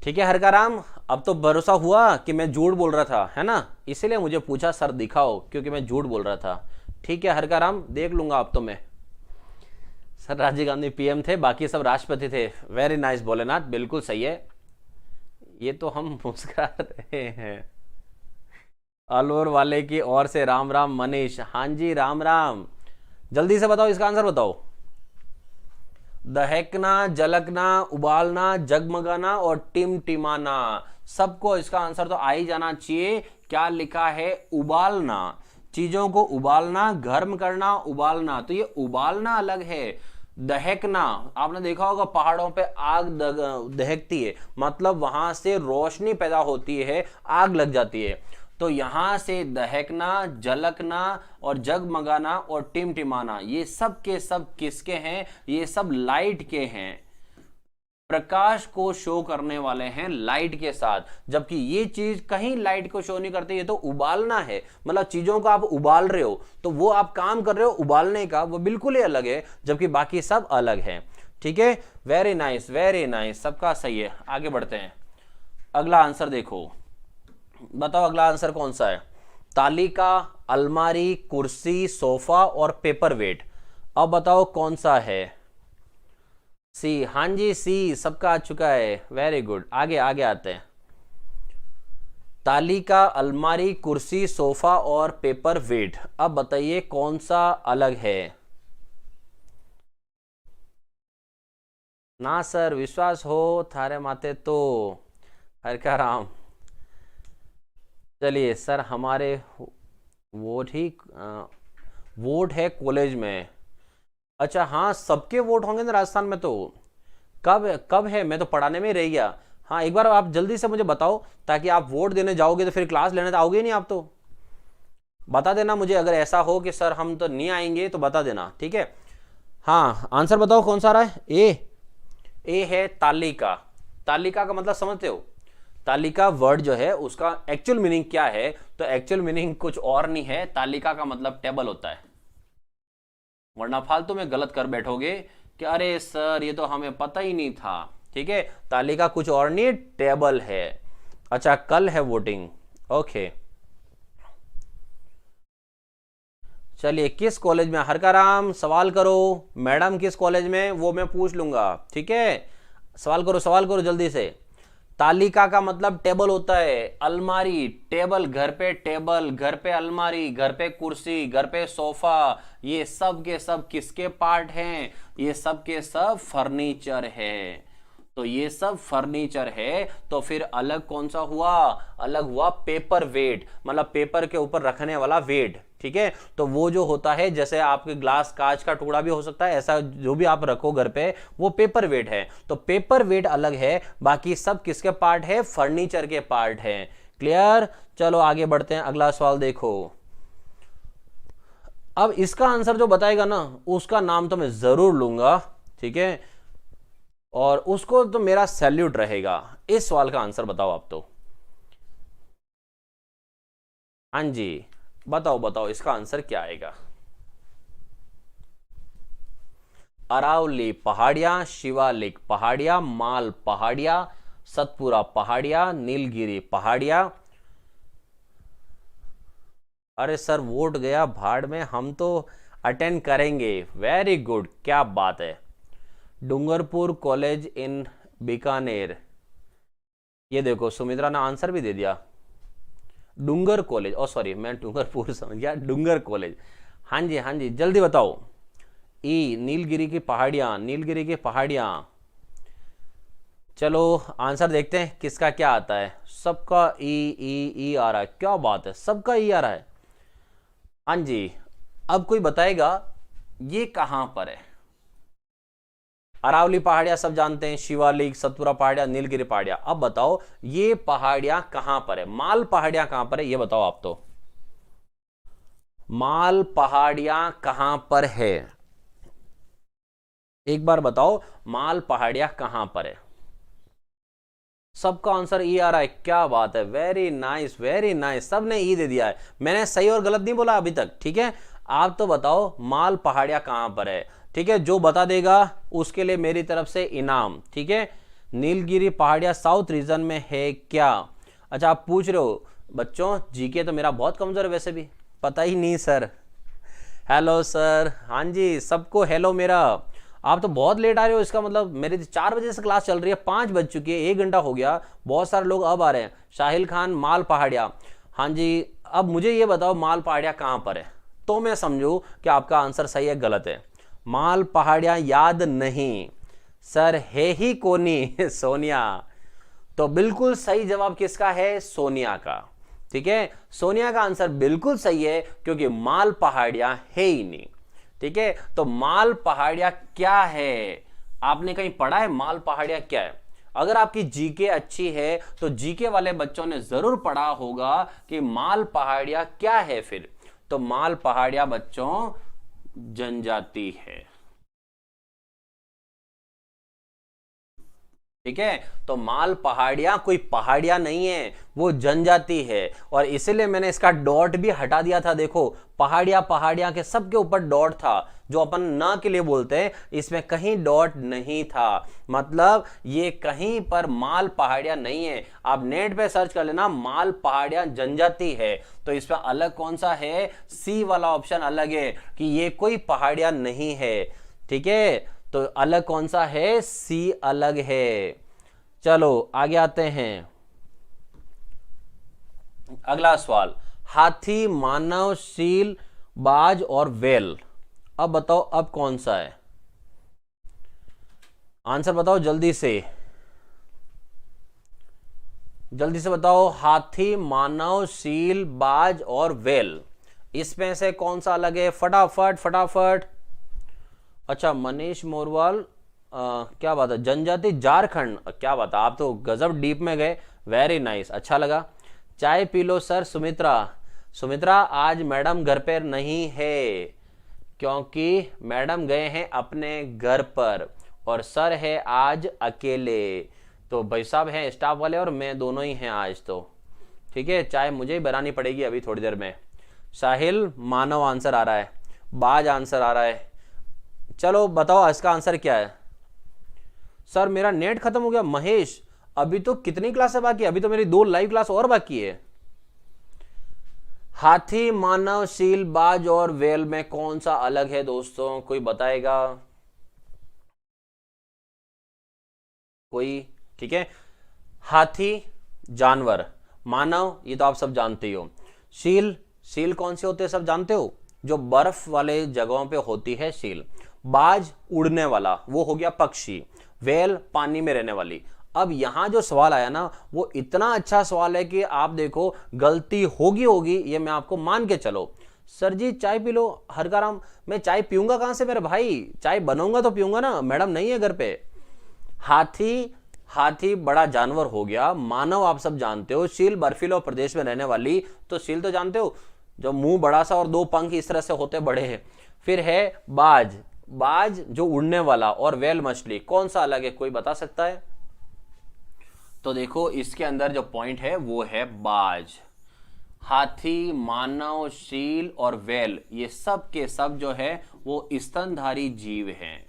ठीक है हरकाराम, अब तो भरोसा हुआ कि मैं झूठ बोल रहा था, है ना, इसीलिए मुझे पूछा सर दिखाओ, क्योंकि मैं झूठ बोल रहा था। ठीक है हरकाराम, देख लूंगा अब तो मैं। सर राजीव गांधी पीएम थे, बाकी सब राष्ट्रपति थे। वेरी नाइस भोलेनाथ, बिल्कुल सही है। ये तो हम मुस्कुरा रहे हैं। अलवर वाले की ओर से राम राम मनीष। हाँ जी राम राम। जल्दी से बताओ इसका आंसर बताओ। दहकना, जलकना, उबालना, जगमगाना और टिमटिमाना। सबको इसका आंसर तो आ ही जाना चाहिए। क्या लिखा है? उबालना। चीजों को उबालना, गर्म करना, उबालना। तो ये उबालना अलग है। दहकना, आपने देखा होगा पहाड़ों पे आग दहकती है, मतलब वहां से रोशनी पैदा होती है, आग लग जाती है। तो यहां से दहकना, जलकना और जगमगाना और टिमटिमाना, ये सब के सब किसके हैं? ये सब लाइट के हैं, प्रकाश को शो करने वाले हैं लाइट के साथ। जबकि ये चीज कहीं लाइट को शो नहीं करती, ये तो उबालना है। मतलब चीजों को आप उबाल रहे हो, तो वो आप काम कर रहे हो उबालने का, वो बिल्कुल ही अलग है, जबकि बाकी सब अलग है। ठीक है, वेरी नाइस वेरी नाइस, सबका सही है। आगे बढ़ते हैं, अगला आंसर देखो, बताओ अगला आंसर कौन सा है। तालिका, अलमारी, कुर्सी, सोफा और पेपर वेट। अब बताओ कौन सा है। सी, हाँ जी सी, सबका आ चुका है। वेरी गुड, आगे आगे आते हैं। तालिका, अलमारी, कुर्सी, सोफा और पेपर वेट। अब बताइए कौन सा अलग है। ना सर, विश्वास हो थारे माते तो। हर का राम। चलिए सर, हमारे वोट ही वोट है कॉलेज में। अच्छा हाँ, सबके वोट होंगे ना राजस्थान में तो। कब कब है? मैं तो पढ़ाने में ही रह गया। हाँ, एक बार आप जल्दी से मुझे बताओ, ताकि आप वोट देने जाओगे तो फिर क्लास लेने तो आओगे ही नहीं आप तो। बता देना मुझे, अगर ऐसा हो कि सर हम तो नहीं आएंगे तो बता देना, ठीक है। हाँ, आंसर बताओ कौन सा रहा है। ए है तालिका। तालिका का मतलब समझते हो? तालिका वर्ड जो है उसका एक्चुअल मीनिंग क्या है? तो एक्चुअल मीनिंग कुछ और नहीं है, तालिका का मतलब टेबल होता है। वरना फालतू में गलत कर बैठोगे कि अरे सर ये तो हमें पता ही नहीं था। ठीक है, तालिका कुछ और नहीं, टेबल है। अच्छा, कल है वोटिंग, ओके। चलिए, किस कॉलेज में? हरकाराम सवाल करो। मैडम किस कॉलेज में, वो मैं पूछ लूंगा, ठीक है। सवाल करो जल्दी से। तालिका का मतलब टेबल होता है। अलमारी, टेबल, घर पे टेबल, घर पे अलमारी, घर पे कुर्सी, घर पे सोफा, ये सब के सब किसके पार्ट हैं? ये सब के सब फर्नीचर है। तो ये सब फर्नीचर है, तो फिर अलग कौन सा हुआ? अलग हुआ पेपर वेट, मतलब पेपर के ऊपर रखने वाला वेट। ठीक है, तो वो जो होता है, जैसे आपके ग्लास, कांच का टुकड़ा भी हो सकता है, ऐसा जो भी आप रखो घर पे, वो पेपर वेट है। तो पेपर वेट अलग है, बाकी सब किसके पार्ट है? फर्नीचर के पार्ट है। क्लियर? चलो आगे बढ़ते हैं, अगला सवाल देखो। अब इसका आंसर जो बताएगा ना, उसका नाम तो मैं जरूर लूंगा, ठीक है, और उसको तो मेरा सैल्यूट रहेगा। इस सवाल का आंसर बताओ आप तो। हाँ जी, बताओ बताओ इसका आंसर क्या आएगा। अरावली पहाड़िया, शिवालिक पहाड़िया, माल पहाड़िया, सतपुरा पहाड़िया, नीलगिरी पहाड़िया। अरे सर, वोट गया भाड़ में, हम तो अटेंड करेंगे। वेरी गुड, क्या बात है। Dungarpur college in Bikaner. ये देखो, सुमित्रा ने आंसर भी दे दिया। डूंगर कॉलेज, ओ सॉरी, मैं डूंगरपुर समझ गया, डूंगर कॉलेज। हाँ जी हाँ जी, जल्दी बताओ। ई, नीलगिरी की पहाड़ियां, नीलगिरी की पहाड़ियां। चलो आंसर देखते हैं किसका क्या आता है। सबका ई ई ई आ रहा है, क्या बात है, सबका ई आ रहा है। हाँ जी, अब कोई बताएगा ये कहां पर है? अरावली पहाड़ियां सब जानते हैं, शिवालिक, सतपुरा पहाड़ियां, नीलगिरी पहाड़ियां। अब बताओ ये पहाड़ियां कहां पर है? माल पहाड़ियां कहां पर है, ये बताओ आप तो। माल पहाड़ियां कहां पर है? एक बार बताओ, माल पहाड़ियां कहां पर है? सबका आंसर ई आ रहा है, क्या बात है, वेरी नाइस वेरी नाइस, सबने ई दे दिया है। मैंने सही और गलत नहीं बोला अभी तक, ठीक है। आप तो बताओ माल पहाड़िया कहां पर है, ठीक है। जो बता देगा उसके लिए मेरी तरफ से इनाम, ठीक है। नीलगिरी पहाड़िया साउथ रीजन में है क्या? अच्छा आप पूछ रहे हो बच्चों, जीके तो मेरा बहुत कमजोर है वैसे भी, पता ही नहीं सर। हेलो सर, हाँ जी सबको हेलो मेरा। आप तो बहुत लेट आ रहे हो, इसका मतलब मेरी 4 बजे से क्लास चल रही है, 5 बज चुकी है, 1 घंटा हो गया, बहुत सारे लोग अब आ रहे हैं। साहिल खान माल पहाड़िया, हाँ जी। अब मुझे ये बताओ माल पहाड़िया कहाँ पर है, तो मैं समझूं कि आपका आंसर सही है गलत है। माल पहाड़िया याद नहीं सर, है ही कोनी सोनिया। तो बिल्कुल सही जवाब किसका है? सोनिया का, ठीक है। सोनिया का आंसर बिल्कुल सही है, क्योंकि माल पहाड़िया है ही नहीं, ठीक है। तो माल पहाड़िया क्या है, आपने कहीं पढ़ा है माल पहाड़िया क्या है? अगर आपकी जीके अच्छी है तो जीके वाले बच्चों ने जरूर पढ़ा होगा कि माल पहाड़िया क्या है फिर। तो माल पहाड़िया बच्चों जनजाति है, ठीक है। तो माल पहाड़िया कोई पहाड़िया नहीं है, वो जनजाति है। और इसीलिए मैंने इसका डॉट भी हटा दिया था, देखो पहाड़िया पहाड़िया के सबके ऊपर डॉट था, जो अपन ना के लिए बोलते हैं, इसमें कहीं डॉट नहीं था, मतलब ये कहीं पर माल पहाड़िया नहीं है। आप नेट पे सर्च कर लेना माल पहाड़िया जनजाति है, तो इसमें अलग कौन सा है? सी वाला ऑप्शन अलग है, कि ये कोई पहाड़िया नहीं है, ठीक है। तो अलग कौन सा है? सी अलग है। चलो आगे आते हैं, अगला सवाल, हाथी, मानव, शील, बाज और वेल, अब बताओ अब कौन सा है? आंसर बताओ जल्दी से, जल्दी से बताओ। हाथी, मानव, शील, बाज और वेल, इसमें से कौन सा अलग है? फटाफट फटाफट। अच्छा मनीष मोरवाल, क्या बात है, जनजाति झारखंड, क्या बात है, आप तो गजब डीप में गए, वेरी नाइस, अच्छा लगा। चाय P low sir, Sumitra. Sumitra आज मैडम घर पर नहीं है, क्योंकि मैडम गए हैं अपने घर पर, और सर है आज अकेले। तो भाई साहब हैं स्टाफ वाले और मैं दोनों ही हैं आज तो, ठीक है। चाय मुझे ही बनानी पड़ेगी अभी थोड़ी देर में। साहिल मानव आंसर आ रहा है, बाज आंसर आ रहा है। चलो बताओ इसका आंसर क्या है? सर मेरा नेट खत्म हो गया। महेश अभी तो कितनी क्लासें बाकी है? अभी तो मेरी 2 लाइव क्लास और बाकी है। हाथी, मानव, शील, बाज और वेल में कौन सा अलग है दोस्तों, कोई बताएगा? कोई? ठीक है, हाथी जानवर, मानव ये तो आप सब जानते ही हो। शील, शील कौन से होते हैं सब जानते हो? जो बर्फ वाले जगहों पे होती है शील। बाज उड़ने वाला, वो हो गया पक्षी। वेल पानी में रहने वाली। अब यहां जो सवाल आया ना, वो इतना अच्छा सवाल है कि आप देखो गलती होगी होगी ये मैं आपको मान के चलो। सर जी चाय पी लो, हरकाराम मैं चाय पीऊंगा कहां से मेरे भाई, चाय बनाऊंगा तो पीऊंगा ना, मैडम नहीं है घर पे। हाथी, हाथी बड़ा जानवर हो गया। मानव आप सब जानते हो। शील बर्फीले प्रदेश में रहने वाली, तो शील तो जानते हो, जो मुंह बड़ा सा और 2 पंख इस तरह से होते बड़े हैं। फिर है बाज, बाज जो उड़ने वाला, और वेल मछली, कौन सा अलग है कोई बता सकता है? तो देखो इसके अंदर जो पॉइंट है वो है बाज। हाथी, मानव, शील और वेल ये सब के सब जो है वो स्तनधारी जीव हैं,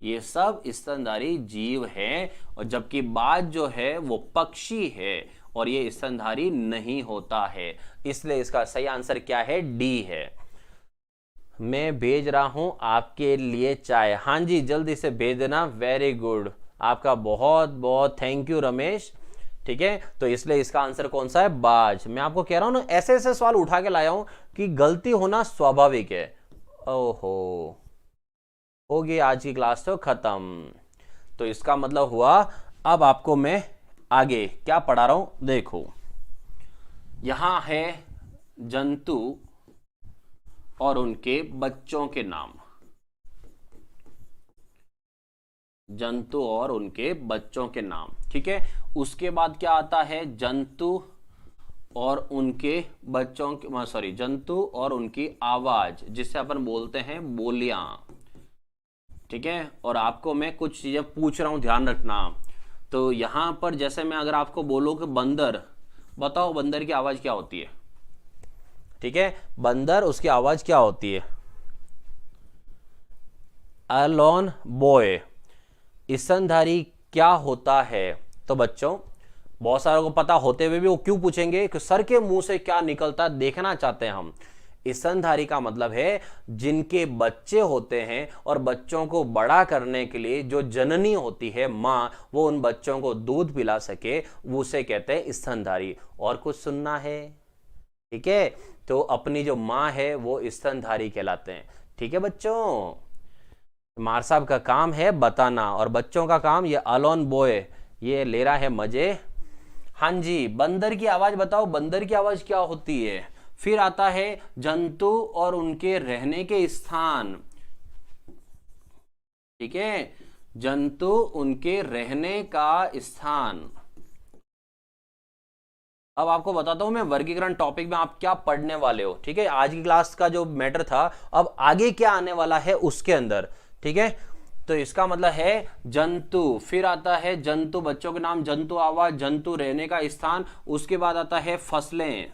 ये सब स्तनधारी जीव हैं। और जबकि बाज जो है वो पक्षी है और ये स्तनधारी नहीं होता है, इसलिए इसका सही आंसर क्या है? डी है। मैं भेज रहा हूं आपके लिए चाय, हाँ जी जल्दी से भेज देना, वेरी गुड, आपका बहुत बहुत थैंक यू रमेश, ठीक है। तो इसलिए इसका आंसर कौन सा है? बाज। मैं आपको कह रहा हूं ना, ऐसे ऐसे सवाल उठा के लाया हूं कि गलती होना स्वाभाविक है। ओहो, होगी आज की क्लास तो खत्म। तो इसका मतलब हुआ अब आपको मैं आगे क्या पढ़ा रहा हूं, देखो यहां है जंतु और उनके बच्चों के नाम, जंतु और उनके बच्चों के नाम, ठीक है। उसके बाद क्या आता है? जंतु और उनके बच्चों के, सॉरी, जंतु और उनकी आवाज, जिसे अपन बोलते हैं बोलियां, ठीक है। और आपको मैं कुछ चीजें पूछ रहा हूं, ध्यान रखना। तो यहाँ पर जैसे मैं अगर आपको बोलूँ कि बंदर, बताओ बंदर की आवाज क्या होती है? ठीक है, बंदर, उसकी आवाज क्या होती है? अ लॉन बॉय। स्तनधारी क्या होता है? तो बच्चों, बहुत सारों को पता होते हुए भी वो क्यों पूछेंगे कि सर के मुंह से क्या निकलता देखना चाहते हैं हम। स्तनधारी का मतलब है जिनके बच्चे होते हैं और बच्चों को बड़ा करने के लिए जो जननी होती है माँ, वो उन बच्चों को दूध पिला सके, वो उसे कहते हैं स्तनधारी। और कुछ सुनना है? ठीक है, तो अपनी जो माँ है वो स्तनधारी कहलाते हैं। ठीक है बच्चों, मार साहब का काम है बताना और बच्चों का काम ये अलोन बॉय ये ले रहा है मजे। हाँ जी, बंदर की आवाज बताओ, बंदर की आवाज क्या होती है? फिर आता है जंतु और उनके रहने के स्थान। ठीक है, जंतु, उनके रहने का स्थान। अब आपको बताता हूं मैं वर्गीकरण टॉपिक में आप क्या पढ़ने वाले हो। ठीक है, आज की क्लास का जो मैटर था, अब आगे क्या आने वाला है उसके अंदर। ठीक है, तो इसका मतलब है जंतु, फिर आता है जंतु, बच्चों के नाम जंतु, आवाज, जंतु, रहने का स्थान। उसके बाद आता है फसलें,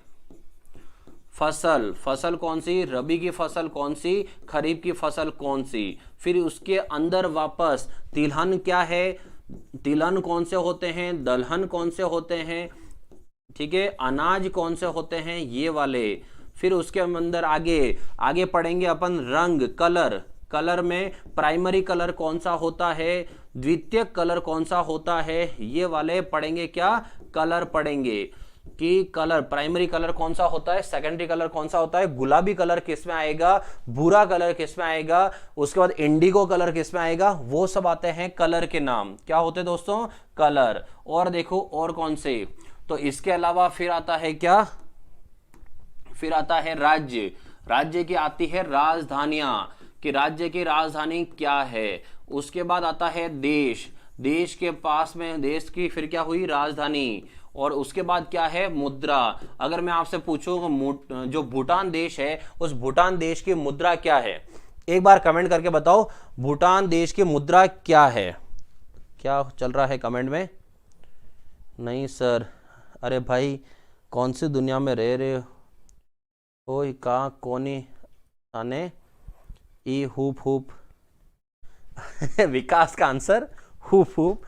फसल, फसल कौन सी? रबी की फसल कौन सी? खरीफ की फसल कौन सी? फिर उसके अंदर वापस तिलहन क्या है? तिलहन कौन से होते हैं? दलहन कौन से होते हैं? ठीक है, अनाज कौन से होते हैं? ये वाले। फिर उसके अंदर आगे आगे पढ़ेंगे अपन रंग, कलर, कलर में प्राइमरी कलर कौन सा होता है, द्वितीयक कलर कौन सा होता है, ये वाले पढ़ेंगे। क्या कलर पढ़ेंगे कि कलर, प्राइमरी कलर कौन सा होता है, सेकेंडरी कलर कौन सा होता है, गुलाबी कलर किस में आएगा, भूरा कलर किस में आएगा, उसके बाद इंडिगो कलर किस में आएगा, वो सब आते हैं कलर के नाम। क्या होते हैं दोस्तों? कलर। और देखो और कौन से, तो इसके अलावा फिर आता है क्या? फिर आता है राज्य, राज्य की आती है राजधानियां कि राज्य की राजधानी क्या है। उसके बाद आता है देश, देश के पास में देश की फिर क्या हुई? राजधानी। और उसके बाद क्या है? मुद्रा। अगर मैं आपसे पूछूं जो भूटान देश है, उस भूटान देश की मुद्रा क्या है? एक बार कमेंट करके बताओ, भूटान देश की मुद्रा क्या है? क्या चल रहा है कमेंट में? नहीं सर, अरे भाई कौन सी दुनिया में रह रहे हो? का कोनी आने ई हुप हुप विकास का answer hoop hoop.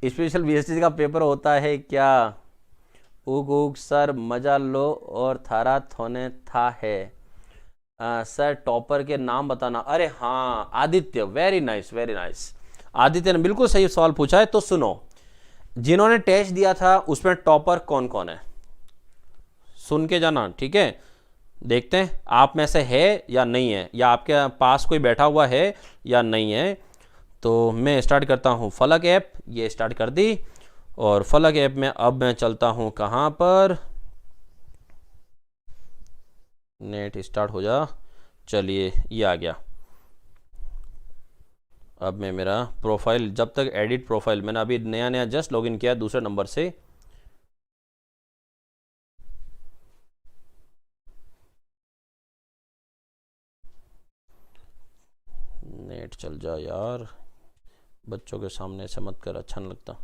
Special BST का पेपर होता है क्या? उग उग सर मजा लो और थारा थोने था है। सर टॉपर के नाम बताना। अरे हाँ, Aditya, very nice very nice. Aditya ने बिल्कुल सही सवाल पूछा है। तो सुनो, जिन्होंने टेस्ट दिया था उसमें टॉपर कौन कौन है, सुन के जाना। ठीक है, देखते हैं आप में से है या नहीं है, या आपके पास कोई बैठा हुआ है या नहीं है। तो मैं स्टार्ट करता हूँ फलक ऐप, ये स्टार्ट कर दी। और फलक ऐप में अब मैं चलता हूँ कहाँ पर, नेट स्टार्ट हो जा। चलिए ये आ गया। अब मैं मेरा प्रोफाइल, जब तक एडिट प्रोफाइल, मैंने अभी नया नया जस्ट लॉगिन किया दूसरे नंबर से। नेट चल जा यार, बच्चों के सामने ऐसे मत कर, अच्छा नहीं लगता।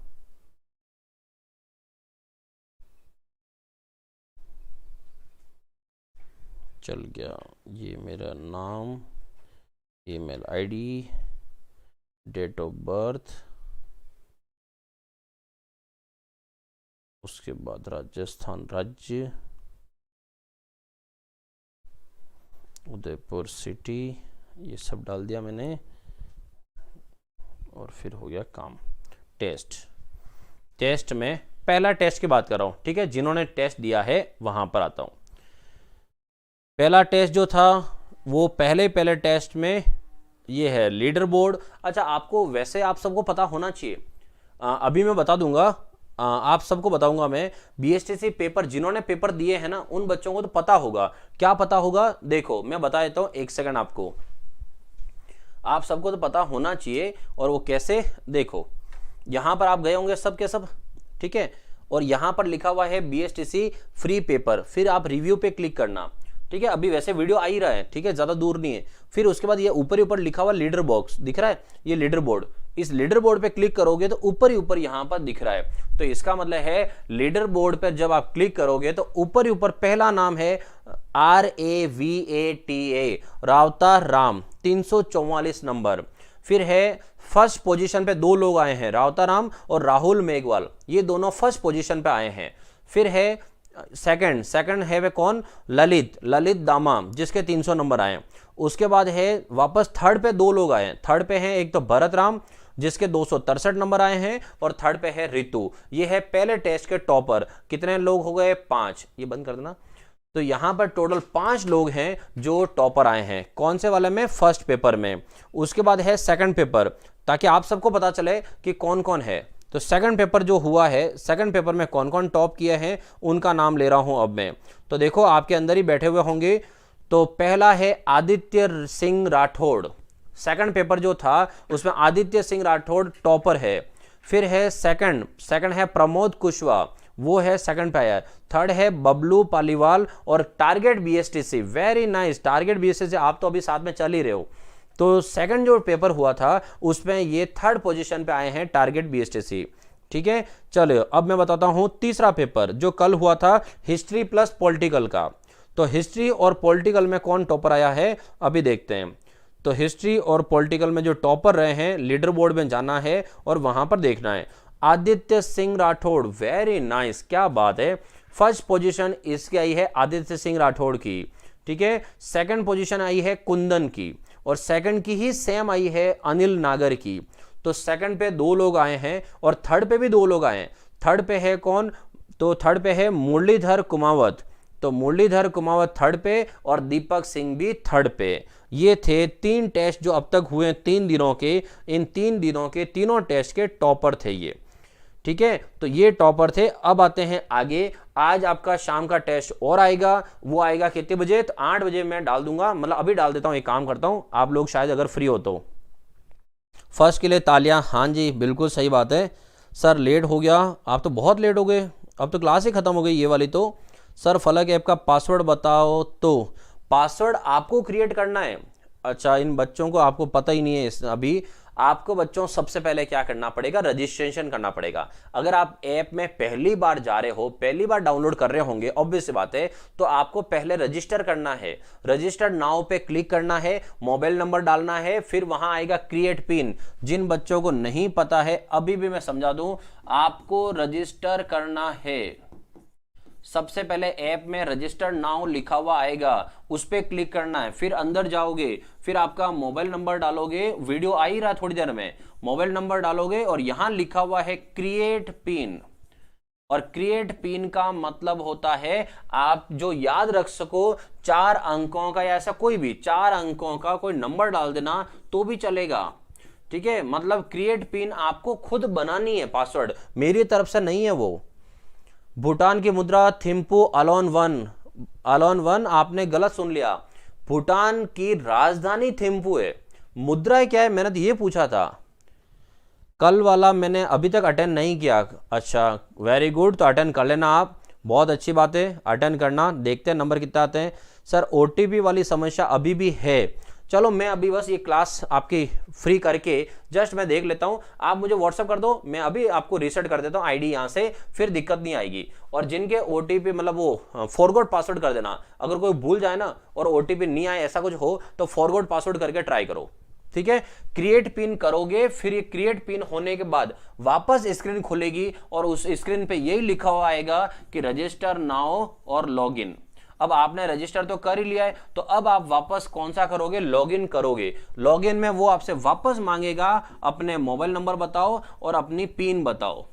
चल गया। ये मेरा नाम, email ID, date of birth, उसके बाद राजस्थान राज्य, उदयपुर सिटी, ये सब डाल दिया मैंने। और फिर हो गया काम। टेस्ट, टेस्ट में पहला टेस्ट की बात कर रहा हूँ। ठीक है, जिन्होंने टेस्ट दिया है वहां पर आता हूँ। पहला टेस्ट जो था वो पहले टेस्ट में ये है लीडर बोर्ड। अच्छा, आपको वैसे आप सबको पता होना चाहिए, अभी मैं बता दूंगा, आप सबको बताऊंगा मैं। बीएसटीसी पेपर जिन्होंने पेपर दिए हैं ना, उन बच्चों को तो पता होगा। क्या पता होगा? देखो मैं बता देता हूँ, एक सेकंड आपको। आप सबको तो पता होना चाहिए। और वो कैसे? देखो, यहां पर आप गए होंगे सब के सब। ठीक है, और यहां पर लिखा हुआ है बीएसटीसी फ्री पेपर, फिर आप रिव्यू पे क्लिक करना। ठीक है, अभी वैसे वीडियो आ ही रहा है, ठीक है, ज्यादा दूर नहीं है। फिर उसके बाद ये ऊपर ही ऊपर लिखा हुआ लीडर बॉक्स दिख रहा है, ये लीडर बोर्ड, इस लीडर बोर्ड पे क्लिक करोगे तो ऊपर ही ऊपर यहां पर दिख रहा है। तो इसका मतलब है लीडर बोर्ड पर जब आप क्लिक करोगे तो ऊपर ही ऊपर पहला नाम है RAVATA, रावता राम, 344 नंबर। फिर है फर्स्ट पोजीशन पे दो लोग आए हैं, रावता राम और राहुल मेघवाल, ये दोनों फर्स्ट पोजीशन पे आए हैं। फिर है सेकंड है वे कौन, ललित दामा, जिसके 300 नंबर आए। उसके बाद है वापस थर्ड पे दो लोग आए, थर्ड पे हैं एक तो भरत राम जिसके 263 नंबर आए हैं, और थर्ड पे है रितु, ये है पहले टेस्ट के टॉपर। कितने लोग हो गए, 5, ये बंद कर देना। तो यहां पर टोटल 5 लोग हैं जो टॉपर आए हैं। कौन से वाले में, फर्स्ट पेपर में। उसके बाद है सेकंड पेपर, ताकि आप सबको पता चले कि कौन कौन है। तो सेकंड पेपर जो हुआ है, सेकंड पेपर में कौन कौन टॉप किए हैं उनका नाम ले रहा हूं अब मैं। तो देखो आपके अंदर ही बैठे हुए होंगे। तो पहला है आदित्य सिंह राठौड़, सेकंड पेपर जो था उसमें आदित्य सिंह राठौड़ टॉपर है। फिर है सेकंड है प्रमोद कुशवाहा, वो है सेकंड पे आया। थर्ड है बबलू पालीवाल और target BSTC, very nice, target BSTC आप तो अभी साथ में चल ही रहे हो। तो सेकंड जो पेपर हुआ था उसमें ये थर्ड पोजीशन पे आए हैं, टारगेट BSTC। ठीक है, चलो अब मैं बताता हूं तीसरा पेपर जो कल हुआ था, हिस्ट्री प्लस पॉलिटिकल का। तो हिस्ट्री और पॉलिटिकल में कौन टॉपर आया है अभी देखते हैं। तो हिस्ट्री और पॉलिटिकल में जो टॉपर रहे हैं, लीडर बोर्ड में जाना है और वहां पर देखना है। आदित्य सिंह राठौड़, वेरी नाइस, क्या बात है। फर्स्ट पोजीशन इसकी आई है आदित्य सिंह राठौड़ की। ठीक है, सेकंड पोजीशन आई है कुंदन की, और सेकंड की ही सेम आई है अनिल नागर की। तो सेकंड पे 2 लोग आए हैं और थर्ड पे भी 2 लोग आए हैं। थर्ड पे है कौन, तो थर्ड पे है मुरलीधर कुमावत। तो मुरलीधर कुमावत थर्ड पे और दीपक सिंह भी थर्ड पे। ये थे 3 टेस्ट जो अब तक हुए 3 दिनों के। इन 3 दिनों के तीनों टेस्ट के टॉपर थे ये। ठीक है, तो ये टॉपर थे। अब आते हैं आगे। आज आपका शाम का टेस्ट और आएगा, वो आएगा कितने बजे, तो 8 बजे मैं डाल दूंगा, मतलब अभी डाल देता हूं। एक काम करता हूं, आप लोग शायद अगर फ्री हो तो। फर्स्ट के लिए तालियां, हाँ जी बिल्कुल सही बात है। सर लेट हो गया, आप तो बहुत लेट हो गए, अब तो क्लास ही खत्म हो गई ये वाली तो। सर फलक ऐप का पासवर्ड बताओ। तो पासवर्ड आपको क्रिएट करना है। अच्छा, इन बच्चों को आपको पता ही नहीं है अभी। आपको बच्चों सबसे पहले क्या करना पड़ेगा, रजिस्ट्रेशन करना पड़ेगा। अगर आप ऐप में पहली बार जा रहे हो, पहली बार डाउनलोड कर रहे होंगे, ऑब्वियस सी बात है, तो आपको पहले रजिस्टर करना है। रजिस्टर नाउ पे क्लिक करना है, मोबाइल नंबर डालना है, फिर वहां आएगा क्रिएट पिन। जिन बच्चों को नहीं पता है, अभी भी मैं समझा दूं, आपको रजिस्टर करना है। सबसे पहले ऐप में रजिस्टर नाउ लिखा हुआ आएगा, उस पर क्लिक करना है, फिर अंदर जाओगे, फिर आपका मोबाइल नंबर डालोगे, वीडियो आ ही रहा थोड़ी देर में, मोबाइल नंबर डालोगे और यहां लिखा हुआ है क्रिएट पिन। और क्रिएट पिन का मतलब होता है आप जो याद रख सको 4 अंकों का, या ऐसा कोई भी 4 अंकों का कोई नंबर डाल देना तो भी चलेगा। ठीक है, मतलब क्रिएट पिन आपको खुद बनानी है, पासवर्ड मेरी तरफ से नहीं है वो। भूटान की मुद्रा थिम्पू अलोन वन, आपने गलत सुन लिया। भूटान की राजधानी थिम्पू है। मुद्रा क्या है, मैंने तो ये पूछा था। कल वाला मैंने अभी तक अटेंड नहीं किया। अच्छा वेरी गुड, तो अटेंड कर लेना आप, बहुत अच्छी बात है, अटेंड करना। देखते हैं नंबर कितना आते हैं। सर OTP वाली समस्या अभी भी है। चलो मैं अभी बस ये क्लास आपकी फ्री करके जस्ट मैं देख लेता हूं, आप मुझे व्हाट्सअप कर दो, मैं अभी आपको रीसेट कर देता हूं आईडी यहां से, फिर दिक्कत नहीं आएगी। और जिनके OTP मतलब वो फॉरगॉट पासवर्ड कर देना, अगर कोई भूल जाए ना और OTP नहीं आए ऐसा कुछ हो तो फॉरगॉट पासवर्ड करके ट्राई करो। ठीक है, क्रिएट पिन करोगे, फिर ये क्रिएट पिन होने के बाद वापस स्क्रीन खुलेगी और उस स्क्रीन पे यही लिखा हुआ आएगा कि रजिस्टर नाउ और लॉगिन। अब आपने रजिस्टर तो कर ही लिया है, तो अब आप वापस कौन सा करोगे, लॉगिन करोगे। लॉगिन में वो आपसे वापस मांगेगा अपने मोबाइल नंबर बताओ और अपनी पिन बताओ।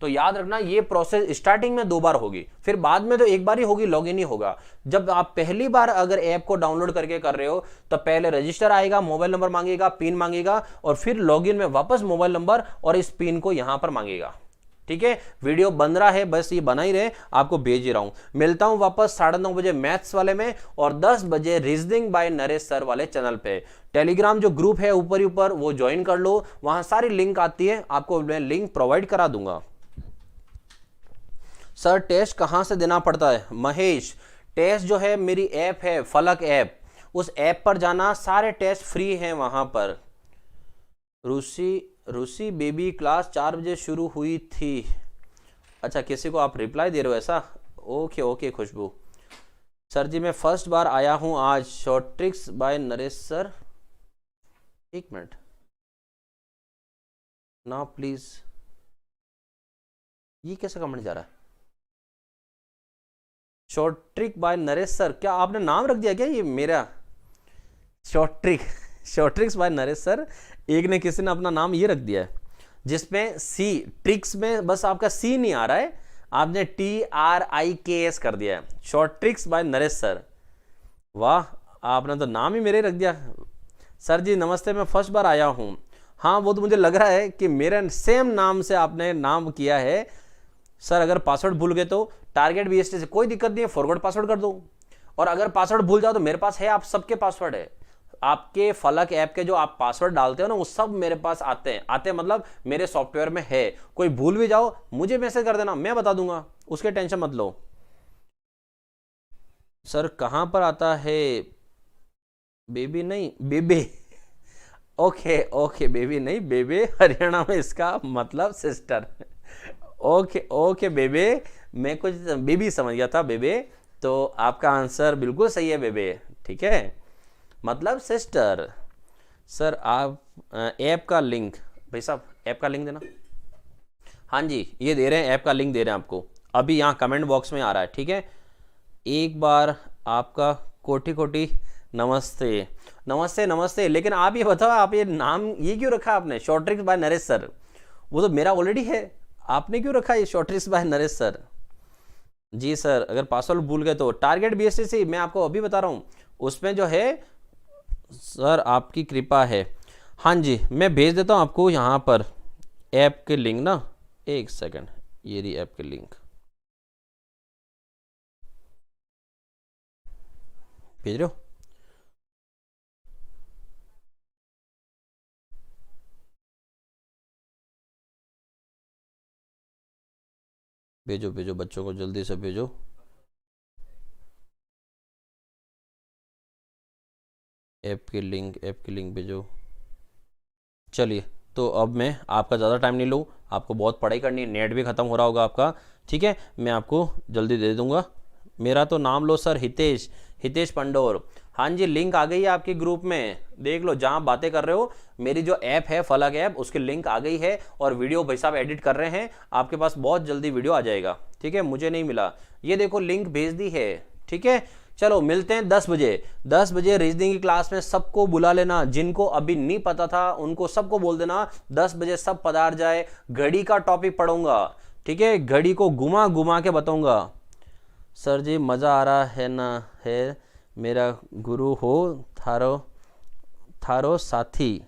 तो याद रखना ये प्रोसेस स्टार्टिंग में 2 बार होगी, फिर बाद में तो एक बार ही होगी, लॉगिन ही होगा। जब आप पहली बार अगर ऐप को डाउनलोड करके कर रहे हो तो पहले रजिस्टर आएगा, मोबाइल नंबर मांगेगा, पिन मांगेगा, और फिर लॉगिन में वापस मोबाइल नंबर और इस पिन को यहां पर मांगेगा। ठीक है, वीडियो बन रहा है, बस ये बना ही रहे, आपको भेज ही रहा हूं। मिलता हूं वापस 9:30 बजे मैथ्स वाले में और 10 बजे रीजनिंग बाय नरेश सर वाले चैनल पे। टेलीग्राम जो ग्रुप है ऊपर ही ऊपर वो ज्वाइन कर लो, वहां सारी लिंक आती है, आपको मैं लिंक प्रोवाइड करा दूंगा। सर टेस्ट कहां से देना पड़ता है, महेश? टेस्ट जो है मेरी ऐप है फलक ऐप, उस ऐप पर जाना, सारे टेस्ट फ्री हैं वहां पर। रूसी बेबी क्लास 4 बजे शुरू हुई थी। अच्छा, किसी को आप रिप्लाई दे रहे हो ऐसा? ओके ओके खुशबू। सर जी मैं फर्स्ट बार आया हूँ आज। Short tricks by Naresh sir. एक मिनट ना प्लीज, ये कैसा कमेंट जा रहा है? Short trick bye Naresh sir, क्या आपने नाम रख दिया क्या ये मेरा? Short trick, short tricks by Naresh sir. एक ने किसी ने अपना नाम ये रख दिया है जिसमें सी, ट्रिक्स में बस आपका सी नहीं आ रहा है, आपने TRIKS कर दिया है। Short tricks by Naresh sir, वाह, आपने तो नाम ही मेरे रख दिया। सर जी नमस्ते, मैं फर्स्ट बार आया हूँ। हाँ वो तो मुझे लग रहा है कि मेरे सेम नाम से आपने नाम किया है। सर अगर पासवर्ड भूल गए तो टारगेट BST से कोई दिक्कत नहीं है, फॉरवर्ड पासवर्ड कर दो। और अगर पासवर्ड भूल जाओ तो मेरे पास है, आप सबके पासवर्ड है। आपके फलक ऐप के जो आप पासवर्ड डालते हो ना वो सब मेरे पास आते हैं मतलब मेरे सॉफ्टवेयर में है। कोई भूल भी जाओ मुझे मैसेज कर देना, मैं बता दूंगा, उसके टेंशन मत लो। सर कहां पर आता है? बेबी नहीं बेबे। ओके ओके, बेबी नहीं बेबे, हरियाणा में इसका मतलब सिस्टर। ओके ओके बेबे, मैं कुछ बेबी समझ गया था बेबे, तो आपका आंसर बिल्कुल सही है बेबे, ठीक है, मतलब सिस्टर। सर आप ऐप का लिंक, भाई साहब ऐप का लिंक देना। हाँ जी ये दे रहे हैं, ऐप का लिंक दे रहे हैं आपको, अभी यहाँ कमेंट बॉक्स में आ रहा है, ठीक है। एक बार आपका कोटि कोटि नमस्ते। नमस्ते नमस्ते, लेकिन आप ये बताओ, आप ये नाम ये क्यों रखा आपने, short tricks by Naresh sir? वो तो मेरा ऑलरेडी है, आपने क्यों रखा ये short tricks by Naresh sir? जी सर अगर पासवर्ड भूल गए तो टारगेट BST से, मैं आपको अभी बता रहा हूँ उसमें जो है। सर आपकी कृपा है। हाँ जी मैं भेज देता हूँ आपको यहाँ पर ऐप के लिंक ना, एक सेकंड, ये रही ऐप के लिंक, भेज रहे हो? भेजो भेजो बच्चों को जल्दी से भेजो। ऐप की लिंक भेजो। चलिए तो अब मैं आपका ज़्यादा टाइम नहीं लूँ, आपको बहुत पढ़ाई करनी है, नेट भी ख़त्म हो रहा होगा आपका, ठीक है, मैं आपको जल्दी दे दूँगा। मेरा तो नाम लो सर, हितेश, हितेश पंडोर। हाँ जी लिंक आ गई है आपके ग्रुप में, देख लो जहाँ बातें कर रहे हो, मेरी जो ऐप है फलक ऐप, उसकी लिंक आ गई है, और वीडियो भाई साहब एडिट कर रहे हैं, आपके पास बहुत जल्दी वीडियो आ जाएगा, ठीक है। मुझे नहीं मिला, ये देखो लिंक भेज दी है, ठीक है। चलो मिलते हैं 10 बजे। 10 बजे रीजनिंग की क्लास में सबको बुला लेना, जिनको अभी नहीं पता था उनको सबको बोल देना 10 बजे सब पधार जाए। घड़ी का टॉपिक पढ़ूंगा, ठीक है, घड़ी को घुमा घुमा के बताऊंगा। सर जी मज़ा आ रहा है ना, है मेरा गुरु हो थारो थारो साथी।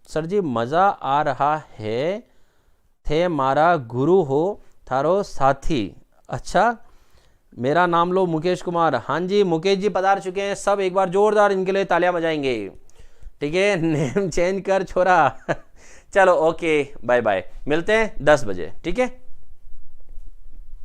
सर जी मज़ा आ रहा है, थे मारा गुरु हो थारो साथी। अच्छा मेरा नाम लो मुकेश कुमार। हाँ जी मुकेश जी पधार चुके हैं सब, एक बार जोरदार इनके लिए तालियां बजाएंगे, ठीक है। नेम चेंज कर छोरा। चलो ओके बाय बाय, मिलते हैं 10 बजे, ठीक है।